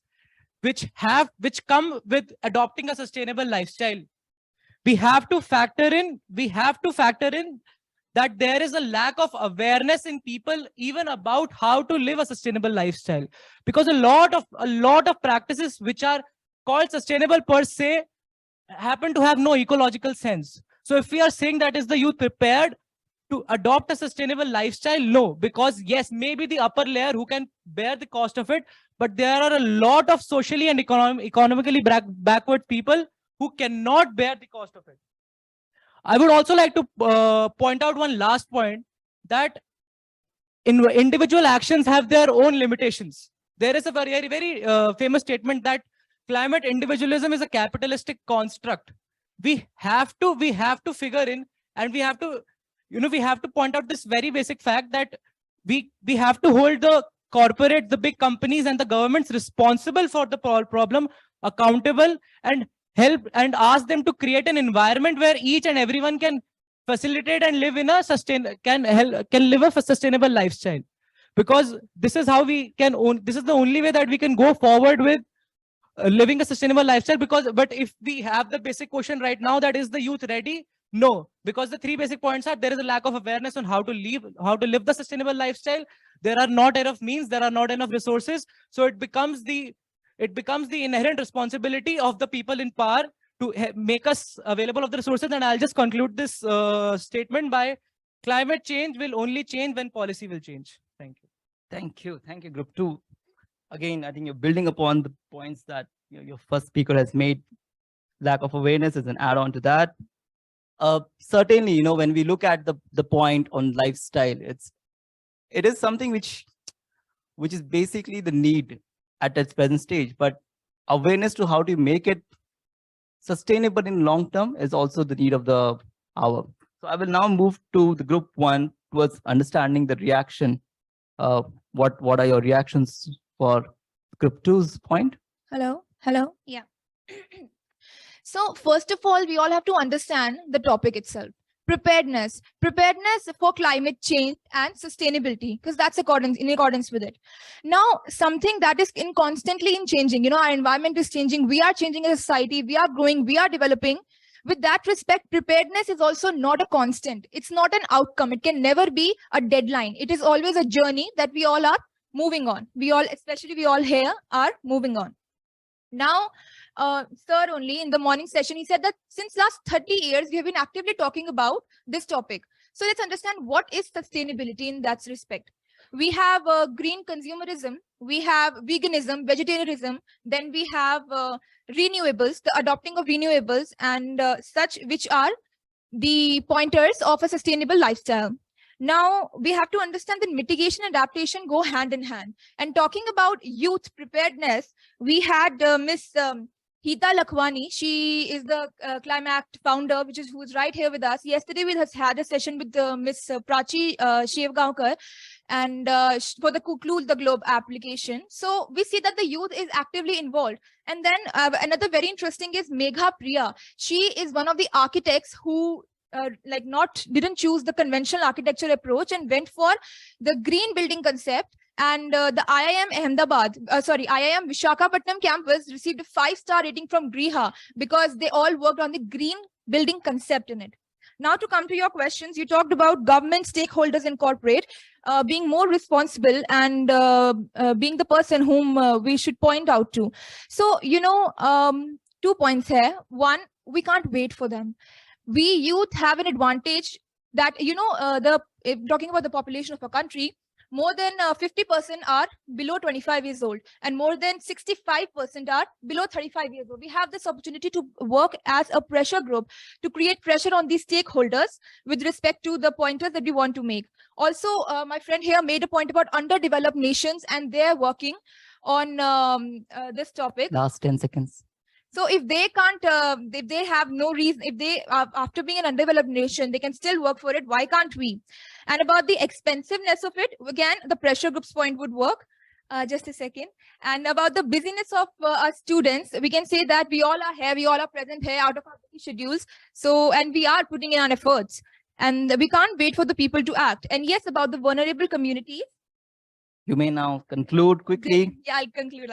which come with adopting a sustainable lifestyle. We have to factor in that there is a lack of awareness in people even about how to live a sustainable lifestyle, because a lot of practices which are called sustainable per se happen to have no ecological sense. So if we are saying that is the youth prepared to adopt a sustainable lifestyle, no, because yes, maybe the upper layer who can bear the cost of it, but there are a lot of socially and economically backward people who cannot bear the cost of it. I would also like to point out one last point, that individual actions have their own limitations. There is a very famous statement that climate individualism is a capitalistic construct. We have to figure in, and we have to point out this very basic fact that we have to hold the big companies and the governments responsible for the problem accountable, and help and ask them to create an environment where each and everyone can facilitate and live in a can live a sustainable lifestyle, because this is how we can this is the only way that we can go forward with living a sustainable lifestyle. But if we have the basic question right now, that is the youth ready? No, because the three basic points are: there is a lack of awareness on how to live the sustainable lifestyle. There are not enough means, there are not enough resources. So it becomes the inherent responsibility of the people in power to make us available of the resources. And I'll just conclude this statement by: climate change will only change when policy will change. Thank you. Thank you, Group 2. Again, I think you're building upon the points that your first speaker has made. Lack of awareness is an add-on to that. Certainly, when we look at the point on lifestyle, it is something which is basically the need at its present stage, but awareness to how to make it sustainable in long term is also the need of the hour. So I will now move to the Group 1 towards understanding the reaction. What are your reactions for Group 2's point? Hello. Yeah. So first of all, we all have to understand the topic itself. Preparedness for climate change and sustainability, because that's in accordance with it. Now, something that is constantly changing, our environment is changing, we are changing as a society, we are growing, we are developing. With that respect, preparedness is also not a constant. It's not an outcome. It can never be a deadline. It is always a journey that we all are moving on. Especially we all here are moving on. Now, sir, only in the morning session, he said that since last 30 years, we have been actively talking about this topic. So let's understand what is sustainability in that respect. We have green consumerism, we have veganism, vegetarianism, then we have renewables, the adopting of renewables and such, which are the pointers of a sustainable lifestyle. Now, we have to understand that mitigation and adaptation go hand in hand. And talking about youth preparedness, we had Miss Hita Lakhwani. She is the Climact founder, who is right here with us. Yesterday, we had a session with Miss Prachi Shevgaonkar and for the Conclave the Globe application. So we see that the youth is actively involved. And then another very interesting is Megha Priya. She is one of the architects who didn't choose the conventional architecture approach and went for the green building concept. And the IIM IIM Visakhapatnam campus received a 5-star rating from Griha because they all worked on the green building concept in it. Now, to come to your questions, you talked about government, stakeholders, and corporate being more responsible and being the person whom we should point out to. So, 2 points here. One, we can't wait for them. We youth have an advantage that, talking about the population of a country, more than 50% are below 25 years old and more than 65% are below 35 years old. We have this opportunity to work as a pressure group to create pressure on these stakeholders with respect to the pointers that we want to make. Also, my friend here made a point about underdeveloped nations and they're working on this topic. Last 10 seconds. So if they can't, if they have no reason, if they, after being an undeveloped nation, they can still work for it, why can't we? And about the expensiveness of it, again, the pressure group's point would work. Just a second. And about the busyness of our students, we can say that we all are here, we all are present here out of our busy schedules. So, and we are putting in our efforts. And we can't wait for the people to act. And yes, about the vulnerable communities. You may now conclude quickly. Yeah, I'll conclude.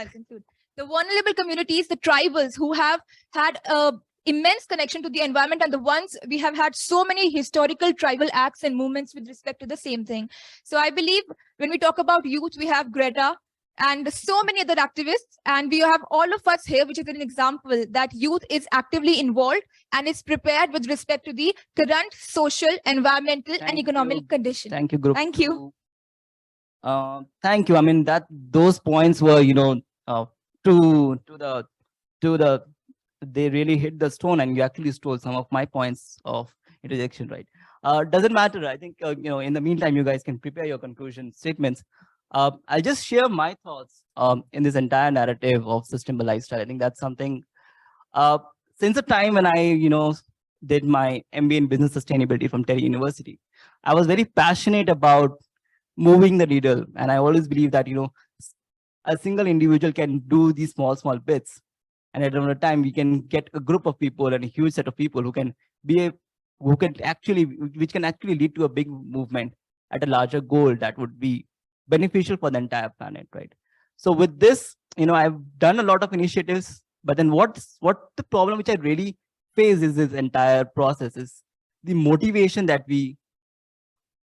the vulnerable communities, the tribals who have had a immense connection to the environment, and the ones we have had so many historical tribal acts and movements with respect to the same thing. So I believe when we talk about youth, we have Greta and so many other activists, and we have all of us here, which is an example that youth is actively involved and is prepared with respect to the current social, environmental, and Thank economic you. condition. Thank you, group. Thank you. Thank you. I mean, those points were, to the they really hit the stone, and you actually stole some of my points of interjection, right? Doesn't matter. I think, in the meantime, you guys can prepare your conclusion statements. I'll just share my thoughts in this entire narrative of sustainable lifestyle. I think that's something, since the time when I, did my MBA in business sustainability from Terry University, I was very passionate about moving the needle. And I always believe that, a single individual can do these small bits. And at the time, we can get a group of people and a huge set of people who can which can actually lead to a big movement at a larger goal that would be beneficial for the entire planet, right? So with this, I've done a lot of initiatives, but then what the problem which I really face is this entire process is the motivation that we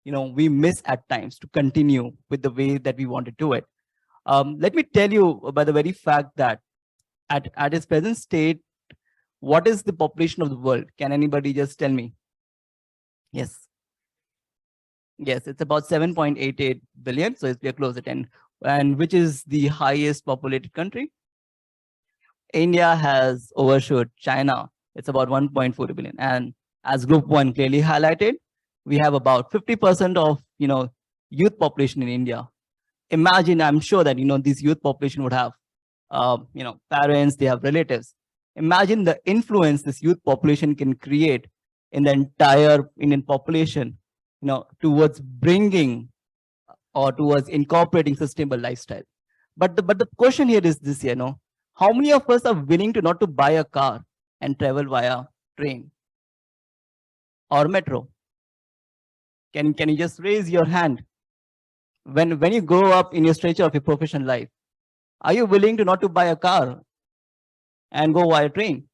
miss at times to continue with the way that we want to do it. Let me tell you by the very fact that at its present state, what is the population of the world? Can anybody just tell me? Yes. Yes, it's about 7.88 billion. So we are close to 10. And which is the highest populated country? India has overshot China. It's about 1.4 billion. And as group one clearly highlighted, we have about 50% of, youth population in India. Imagine, I'm sure that, this youth population would have, parents, they have relatives. Imagine the influence this youth population can create in the entire Indian population, towards bringing or towards incorporating sustainable lifestyle. But the question here is this, how many of us are willing to not to buy a car and travel via train or metro? Can you just raise your hand? When you grow up in your stretch of your professional life, are you willing to not to buy a car and go via train?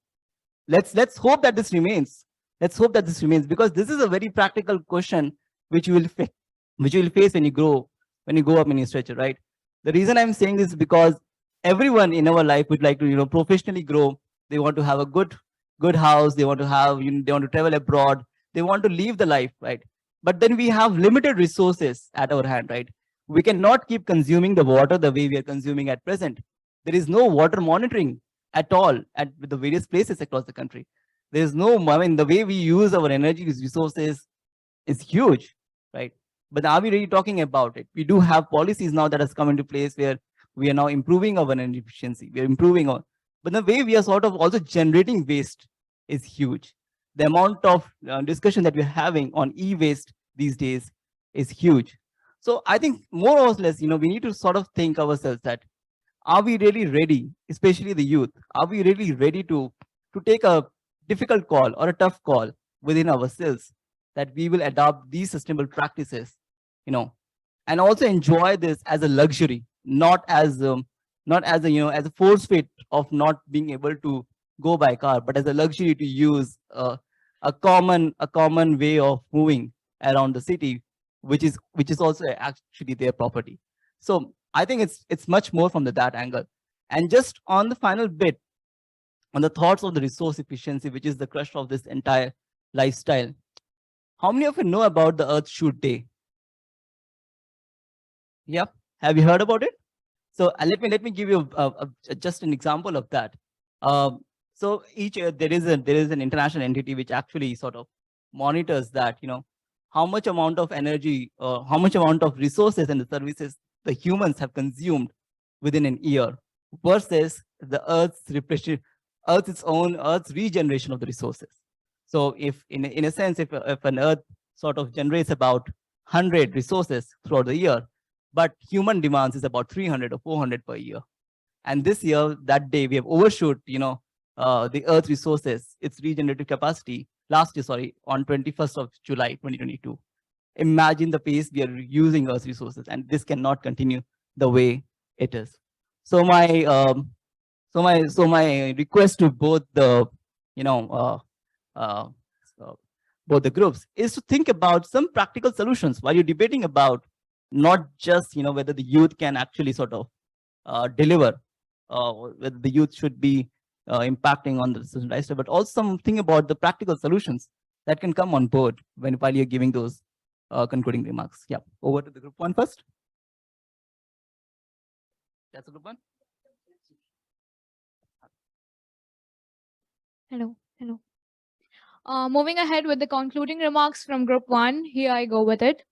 Let's hope that this remains. Let's hope that this remains, because this is a very practical question which you will face when you grow up in your stretcher, right? The reason I'm saying this is because everyone in our life would like to, professionally grow. They want to have a good house. They want to have, they want to travel abroad. They want to live the life, right? But then we have limited resources at our hand, right? We cannot keep consuming the water the way we are consuming at present. There is no water monitoring at all at the various places across the country. There is no, the way we use our energy resources is huge, right? But are we really talking about it? We do have policies now that has come into place where we are now improving our energy efficiency. We are improving but the way we are sort of also generating waste is huge. The amount of discussion that we're having on e-waste these days is huge. So I think more or less, we need to sort of think ourselves that, are we really ready, especially the youth? Are we really ready to take a difficult call or a tough call within ourselves that we will adopt these sustainable practices, and also enjoy this as a luxury, not as a force fit of not being able to go by car, but as a luxury to use a common way of moving around the city, which is also actually their property. So I think it's much more from that angle. And just on the final bit, on the thoughts of the resource efficiency, which is the crush of this entire lifestyle. How many of you know about the Earth Shoot Day? Yep. Have you heard about it? So let me give you just an example of that. So each year there is an international entity which actually sort of monitors that, how much amount of energy, how much amount of resources and the services the humans have consumed within an year versus the Earth's regeneration of the resources. So if in a sense, if an Earth sort of generates about 100 resources throughout the year, but human demands is about 300 or 400 per year. And this year, that day, we have overshoot, the Earth resources, its regenerative capacity last year, sorry, on 21st of July, 2022. Imagine the pace we are using Earth resources, and this cannot continue the way it is. So my my request to both the, you know, both the groups is to think about some practical solutions while you're debating about not just, you know, whether the youth can actually sort of deliver, whether the youth should be impacting on the decision lifestyle, but also something about the practical solutions that can come on board while you're giving those concluding remarks. Yeah, over to the group one first. That's a group one. Hello. Moving ahead with the concluding remarks from group one, here I go with it.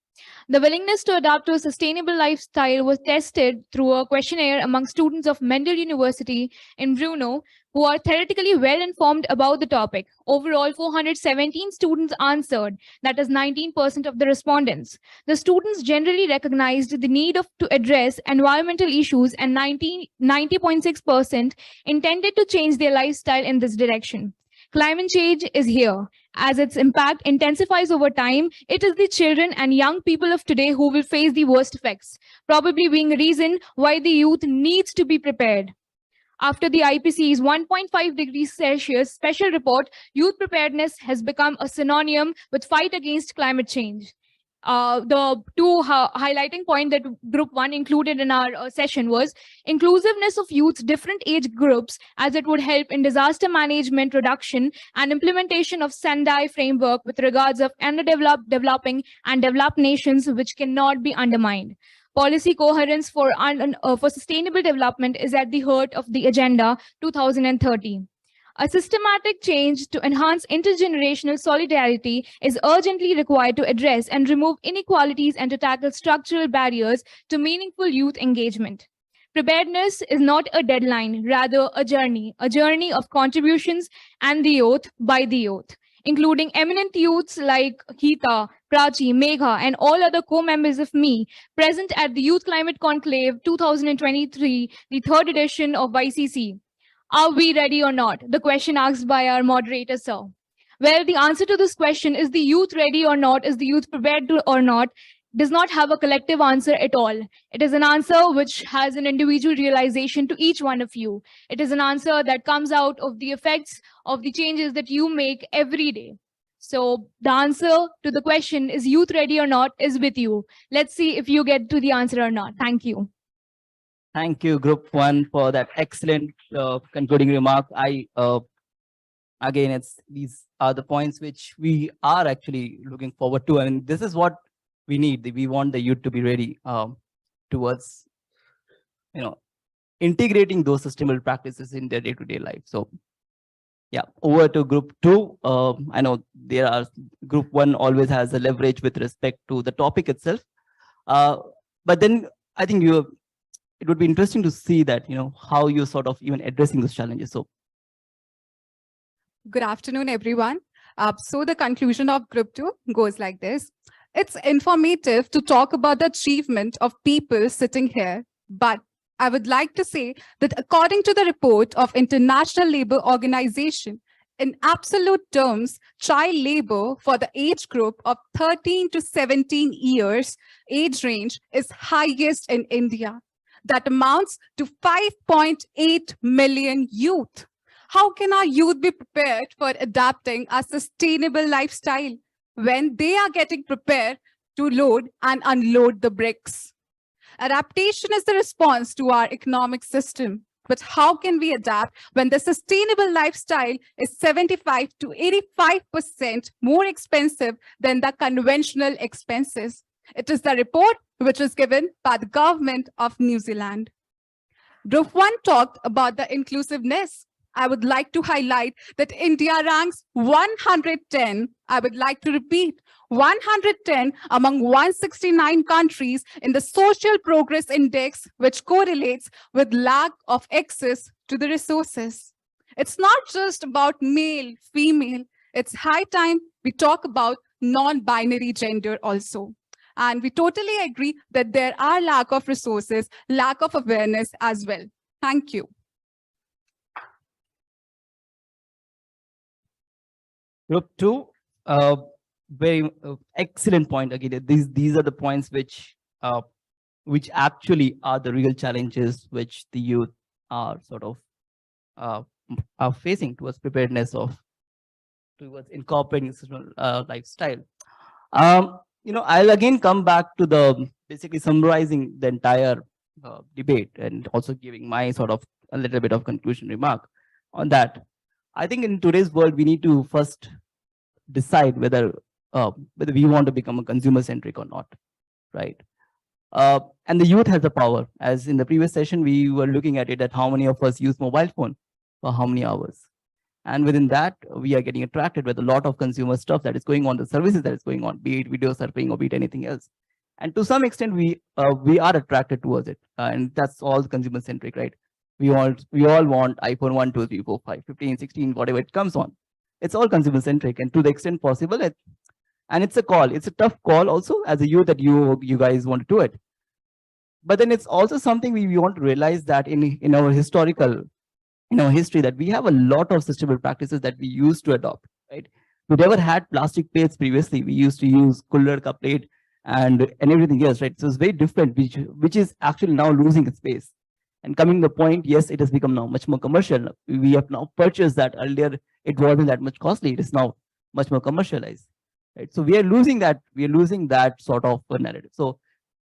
The willingness to adapt to a sustainable lifestyle was tested through a questionnaire among students of Mendel University in Brno, who are theoretically well informed about the topic. Overall, 417 students answered, that is 19% of the respondents. The students generally recognized the need to address environmental issues, and 90.6% intended to change their lifestyle in this direction. Climate change is here. As its impact intensifies over time, it is the children and young people of today who will face the worst effects, probably being a reason why the youth needs to be prepared. After the IPCC's 1.5 degrees Celsius special report, youth preparedness has become a synonym with fight against climate change. The two highlighting point that group one included in our session was inclusiveness of youth's different age groups, as it would help in disaster management reduction and implementation of Sendai framework with regards of underdeveloped, developing and developed nations, which cannot be undermined. Policy coherence for sustainable development is at the heart of the Agenda 2030. A systematic change to enhance intergenerational solidarity is urgently required to address and remove inequalities and to tackle structural barriers to meaningful youth engagement. Preparedness is not a deadline, rather a journey of contributions and the youth by the youth, including eminent youths like Hita, Prachi, Megha, and all other co-members of me present at the Youth Climate Conclave 2023, the third edition of YCC. Are we ready or not? The question asked by our moderator, sir. Well, the answer to this question, is the youth ready or not, is the youth prepared or not, does not have a collective answer at all. It is an answer which has an individual realization to each one of you. It is an answer that comes out of the effects of the changes that you make every day. So the answer to the question, is youth ready or not, is with you. Let's see if you get to the answer or not. Thank you. Thank you, Group One, for that excellent concluding remark. Again, these are the points which we are actually looking forward to, and this is what we need. We want the youth to be ready towards, integrating those sustainable practices in their day-to-day life. So, yeah, over to Group Two. I know Group One always has a leverage with respect to the topic itself, but then I think it would be interesting to see that, how you're sort of even addressing those challenges. So, good afternoon, everyone. So the conclusion of Group 2 goes like this. It's informative to talk about the achievement of people sitting here, but I would like to say that according to the report of International Labour Organization, in absolute terms, child labor for the age group of 13 to 17 years age range is highest in India. That amounts to 5.8 million youth. How can our youth be prepared for adapting a sustainable lifestyle when they are getting prepared to load and unload the bricks? Adaptation is the response to our economic system. But how can we adapt when the sustainable lifestyle is 75 to 85% more expensive than the conventional expenses? It is the report which was given by the government of New Zealand. Group 1 talked about the inclusiveness. I would like to highlight that India ranks 110. I would like to repeat, 110 among 169 countries in the Social Progress Index, which correlates with lack of access to the resources. It's not just about male, female. It's high time we talk about non-binary gender also. And we totally agree that there are lack of resources, lack of awareness as well. Thank you. Group 2, very excellent point. Again, these are the points which actually are the real challenges which the youth are sort of are facing towards preparedness of towards incorporating lifestyle. I'll again come back to the basically summarizing the entire debate and also giving my sort of a little bit of conclusion remark on that. I think in today's world, we need to first decide whether we want to become a consumer centric or not, right? And the youth has the power. As in the previous session, we were looking at it at how many of us use mobile phone for how many hours. And within that, we are getting attracted with a lot of consumer stuff that is going on, the services that is going on, be it video surfing or be it anything else. And to some extent, we are attracted towards it. And that's all consumer centric, right? We all want iPhone 1, 2, 3, 4, 5, 15, 16, whatever it comes on. It's all consumer centric. And to the extent possible, and it's a call. It's a tough call also as a youth that you guys want to do it. But then it's also something we want to realize that in our history that we have a lot of sustainable practices that we used to adopt, right? We never had plastic plates previously. We used to use cooler cup plate and everything else, right? So it's very different, which is actually now losing its space. And coming to the point, yes, it has become now much more commercial. We have now purchased that. Earlier, it wasn't that much costly. It is now much more commercialized, right? So we are losing that. We are losing that sort of narrative. So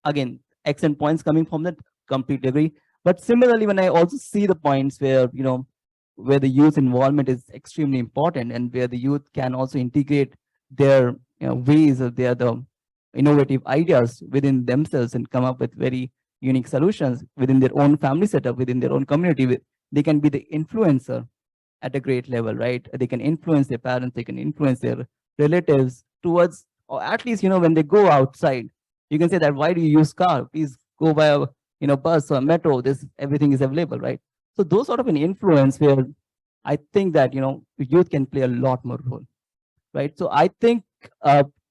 again, excellent points coming from that. Completely agree. But similarly, when I also see the points where where the youth involvement is extremely important and where the youth can also integrate their ways of the innovative ideas within themselves and come up with very unique solutions within their own family setup, within their own community. They can be the influencer at a great level, right? They can influence their parents, they can influence their relatives towards, or at least, when they go outside, you can say that, why do you use car? Please go by a bus or metro. Everything is available, right? So those sort of an influence where I think that, youth can play a lot more role, right? So I think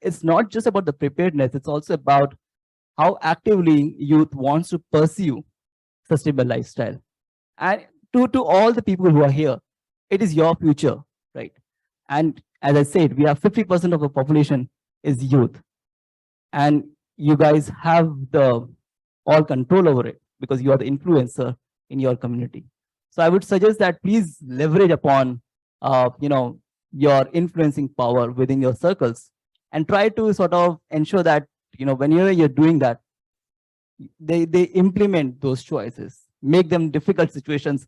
it's not just about the preparedness. It's also about how actively youth wants to pursue sustainable lifestyle. And to all the people who are here, it is your future, right? And as I said, we have 50% of the population is youth. And you guys have all control over it because you are the influencer in your community. So I would suggest that please leverage upon, your influencing power within your circles and try to sort of ensure that, whenever you're doing that, they implement those choices, make them difficult situations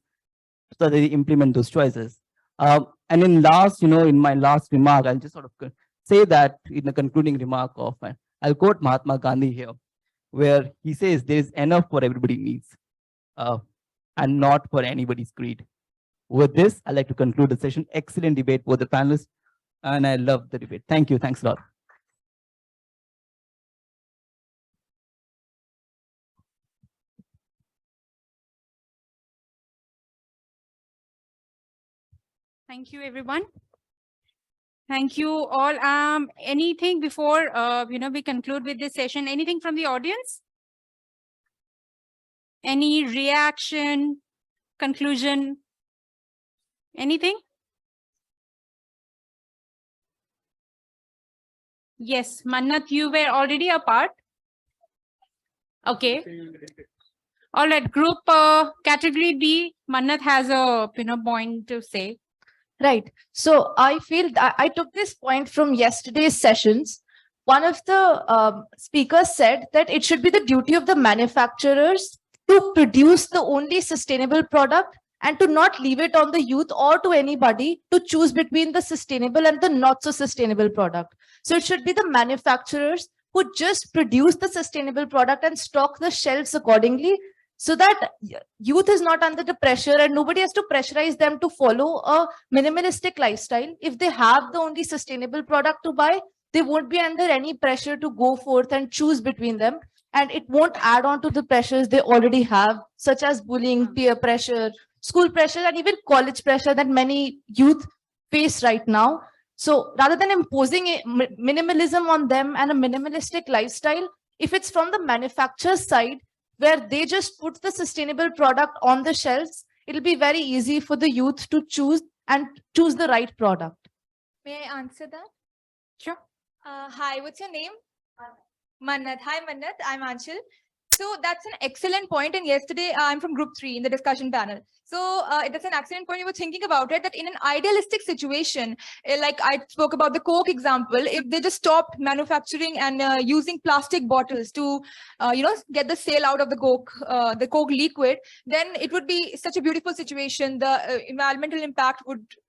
so they implement those choices. And in my last remark, I'll just sort of say that in the concluding remark of, I'll quote Mahatma Gandhi here, where he says there is enough for everybody needs and not for anybody's greed. With this, I'd like to conclude the session. Excellent debate with the panelists, and I love the debate. Thank you. Thanks a lot. Thank you, everyone. Thank you all. Anything before we conclude with this session? Anything from the audience? Any reaction, conclusion? Anything? Yes, Mannat, you were already a part. Okay. All right, group category B, Mannat has a point to say. Right. So I feel that I took this point from yesterday's sessions. One of the speakers said that it should be the duty of the manufacturers to produce the only sustainable product and to not leave it on the youth or to anybody to choose between the sustainable and the not so sustainable product. So it should be the manufacturers who just produce the sustainable product and stock the shelves accordingly, so that youth is not under the pressure and nobody has to pressurize them to follow a minimalistic lifestyle. If they have the only sustainable product to buy, they won't be under any pressure to go forth and choose between them. And it won't add on to the pressures they already have, such as bullying, peer pressure, school pressure, and even college pressure that many youth face right now. So rather than imposing a minimalism on them and a minimalistic lifestyle, if it's from the manufacturer's side, where they just put the sustainable product on the shelves, it'll be very easy for the youth to choose the right product. May I answer that? Sure. Hi, what's your name? Mannat. Hi, Mannat. I'm Anshul. So that's an excellent point. And yesterday, I'm from group 3 in the discussion panel. So that's an excellent point. You were thinking about it, that in an idealistic situation, like I spoke about the Coke example, if they just stopped manufacturing and using plastic bottles to, get the sale out of the Coke liquid, then it would be such a beautiful situation. The environmental impact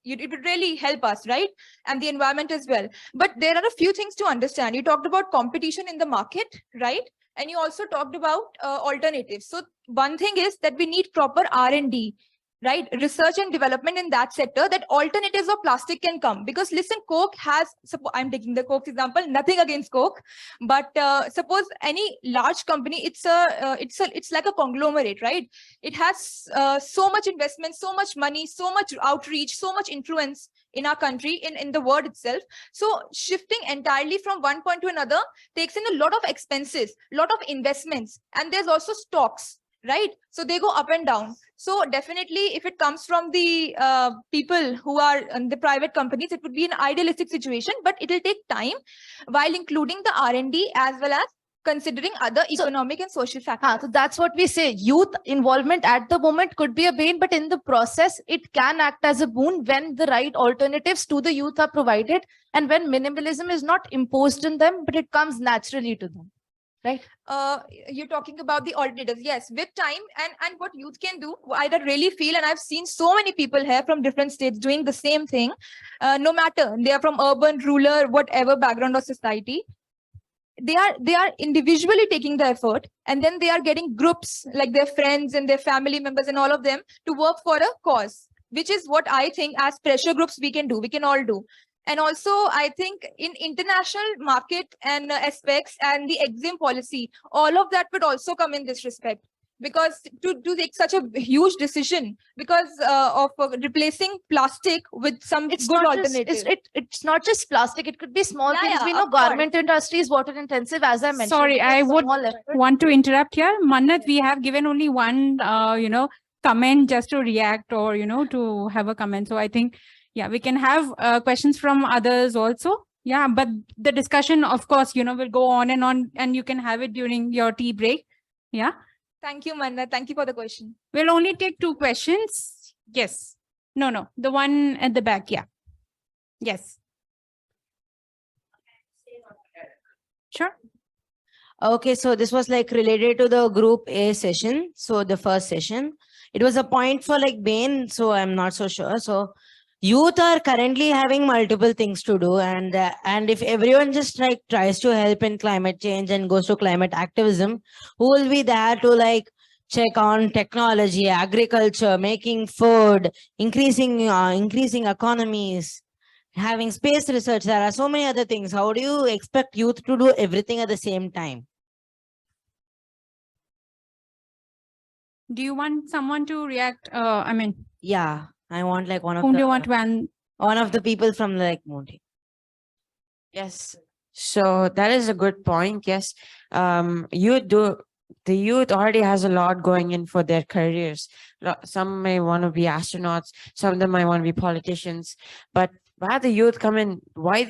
it would really help us, right? And the environment as well. But there are a few things to understand. You talked about competition in the market, right? And you also talked about alternatives. So one thing is that we need proper R&D, right? Research and development in that sector, that alternatives of plastic can come. Because listen, Coke has, I'm taking the Coke example, nothing against Coke, but suppose any large company, it's like a conglomerate, right? It has so much investment, so much money, so much outreach, so much influence in our country, in the world itself. So shifting entirely from one point to another takes in a lot of expenses, lot of investments, and there's also stocks, right? So they go up and down. So definitely, if it comes from the people who are the private companies, it would be an idealistic situation, but it will take time, while including the R&D as well as considering other economic and social factors. So that's what we say. Youth involvement at the moment could be a bane, but in the process, it can act as a boon when the right alternatives to the youth are provided, and when minimalism is not imposed on them, but it comes naturally to them. Right? You're talking about the alternatives. Yes, with time and what youth can do, I really feel, and I've seen so many people here from different states doing the same thing, no matter they are from urban, rural, whatever background or society. They are individually taking the effort, and then they are getting groups like their friends and their family members and all of them to work for a cause, which is what I think as pressure groups we can do, we can all do. And also, I think in international market and aspects and the exim policy, all of that would also come in this respect. Because to take such a huge decision because of replacing plastic with some good alternatives. It's not just plastic. It could be small Yeah, things. yeah, We know of course. garment industry is water intensive, as I mentioned. Sorry, I It's would small effort. want to interrupt here. Mannat, we have given only one, comment just to react or, to have a comment. So I think, yeah, we can have questions from others also. Yeah, but the discussion, of course, will go on, and you can have it during your tea break. Yeah. Thank you, Manna. Thank you for the question. We'll only take 2 questions. Yes. No. The one at the back. Yeah. Yes. Sure. Okay, so this was like related to the group A session. So the first session, it was a point for like Bane. So I'm not so sure. So youth are currently having multiple things to do, and if everyone just like tries to help in climate change and goes to climate activism, who will be there to like check on technology, agriculture, making food, increasing economies, having space research? There are so many other things. How do you expect youth to do everything at the same time? Do you want someone to react? Yeah, I want like one of whom the do you want to one of the people from like Monty. Yes. So that is a good point. Yes. The youth already has a lot going in for their careers. Some may want to be astronauts. Some of them might want to be politicians. But why the youth come in right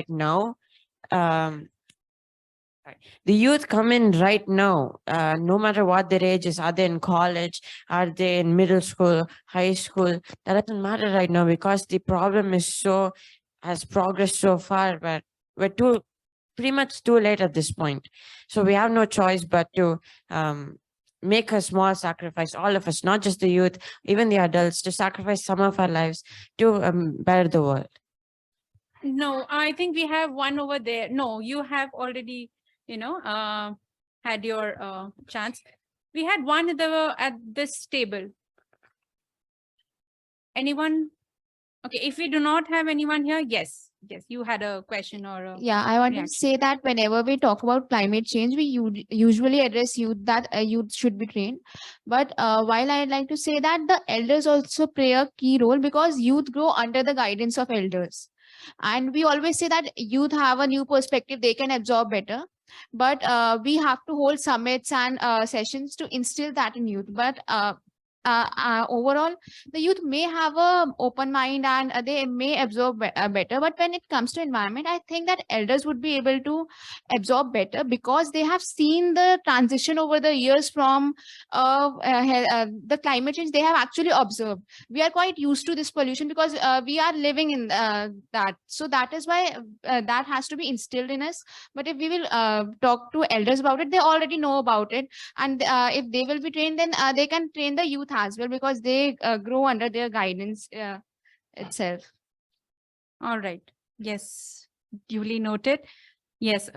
now? The youth come in right now, no matter what their age is. Are they in college? Are they in middle school, high school? That doesn't matter right now, because the problem has progressed so far, but we're pretty much too late at this point. So we have no choice but to make a small sacrifice, all of us, not just the youth, even the adults, to sacrifice some of our lives to better the world. No, I think we have one over there. No, you have already, had your chance. We had one at this table. Anyone? Okay, if we do not have anyone here, yes, you had a question or a Yeah, I want to reaction. say that whenever we talk about climate change, we usually address youth, that youth should be trained. But while I'd like to say that the elders also play a key role, because youth grow under the guidance of elders. And we always say that youth have a new perspective, they can absorb better. But we have to hold summits and sessions to instill that in youth. But overall, the youth may have a open mind and they may absorb better. But when it comes to environment, I think that elders would be able to absorb better because they have seen the transition over the years from the climate change. They have actually observed. We are quite used to this pollution because we are living in that. So that is why that has to be instilled in us. But if we will talk to elders about it, they already know about it. And if they will be trained, then they can train the youth as well because they grow under their guidance itself. All right. Yes, duly noted. Yes,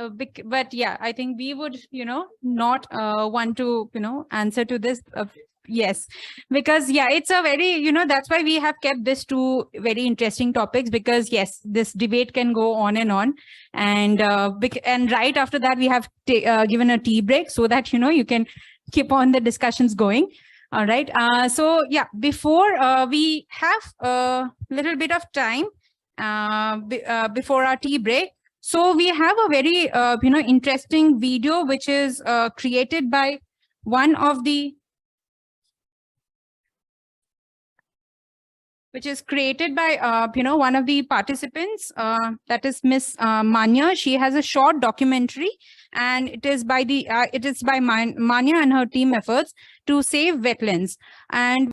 but yeah, I think we would, not want to, answer to this. Yes, because yeah, it's a very, that's why we have kept this two very interesting topics, because yes, this debate can go on. And right after that, we have given a tea break so that, you can keep on the discussions going. All right. So yeah, before we have a little bit of time before our tea break. So we have a very, interesting video, which is created by one of the one of the participants, that is Miss Manya. She has a short documentary, and it is by Manya and her team efforts to save wetlands. And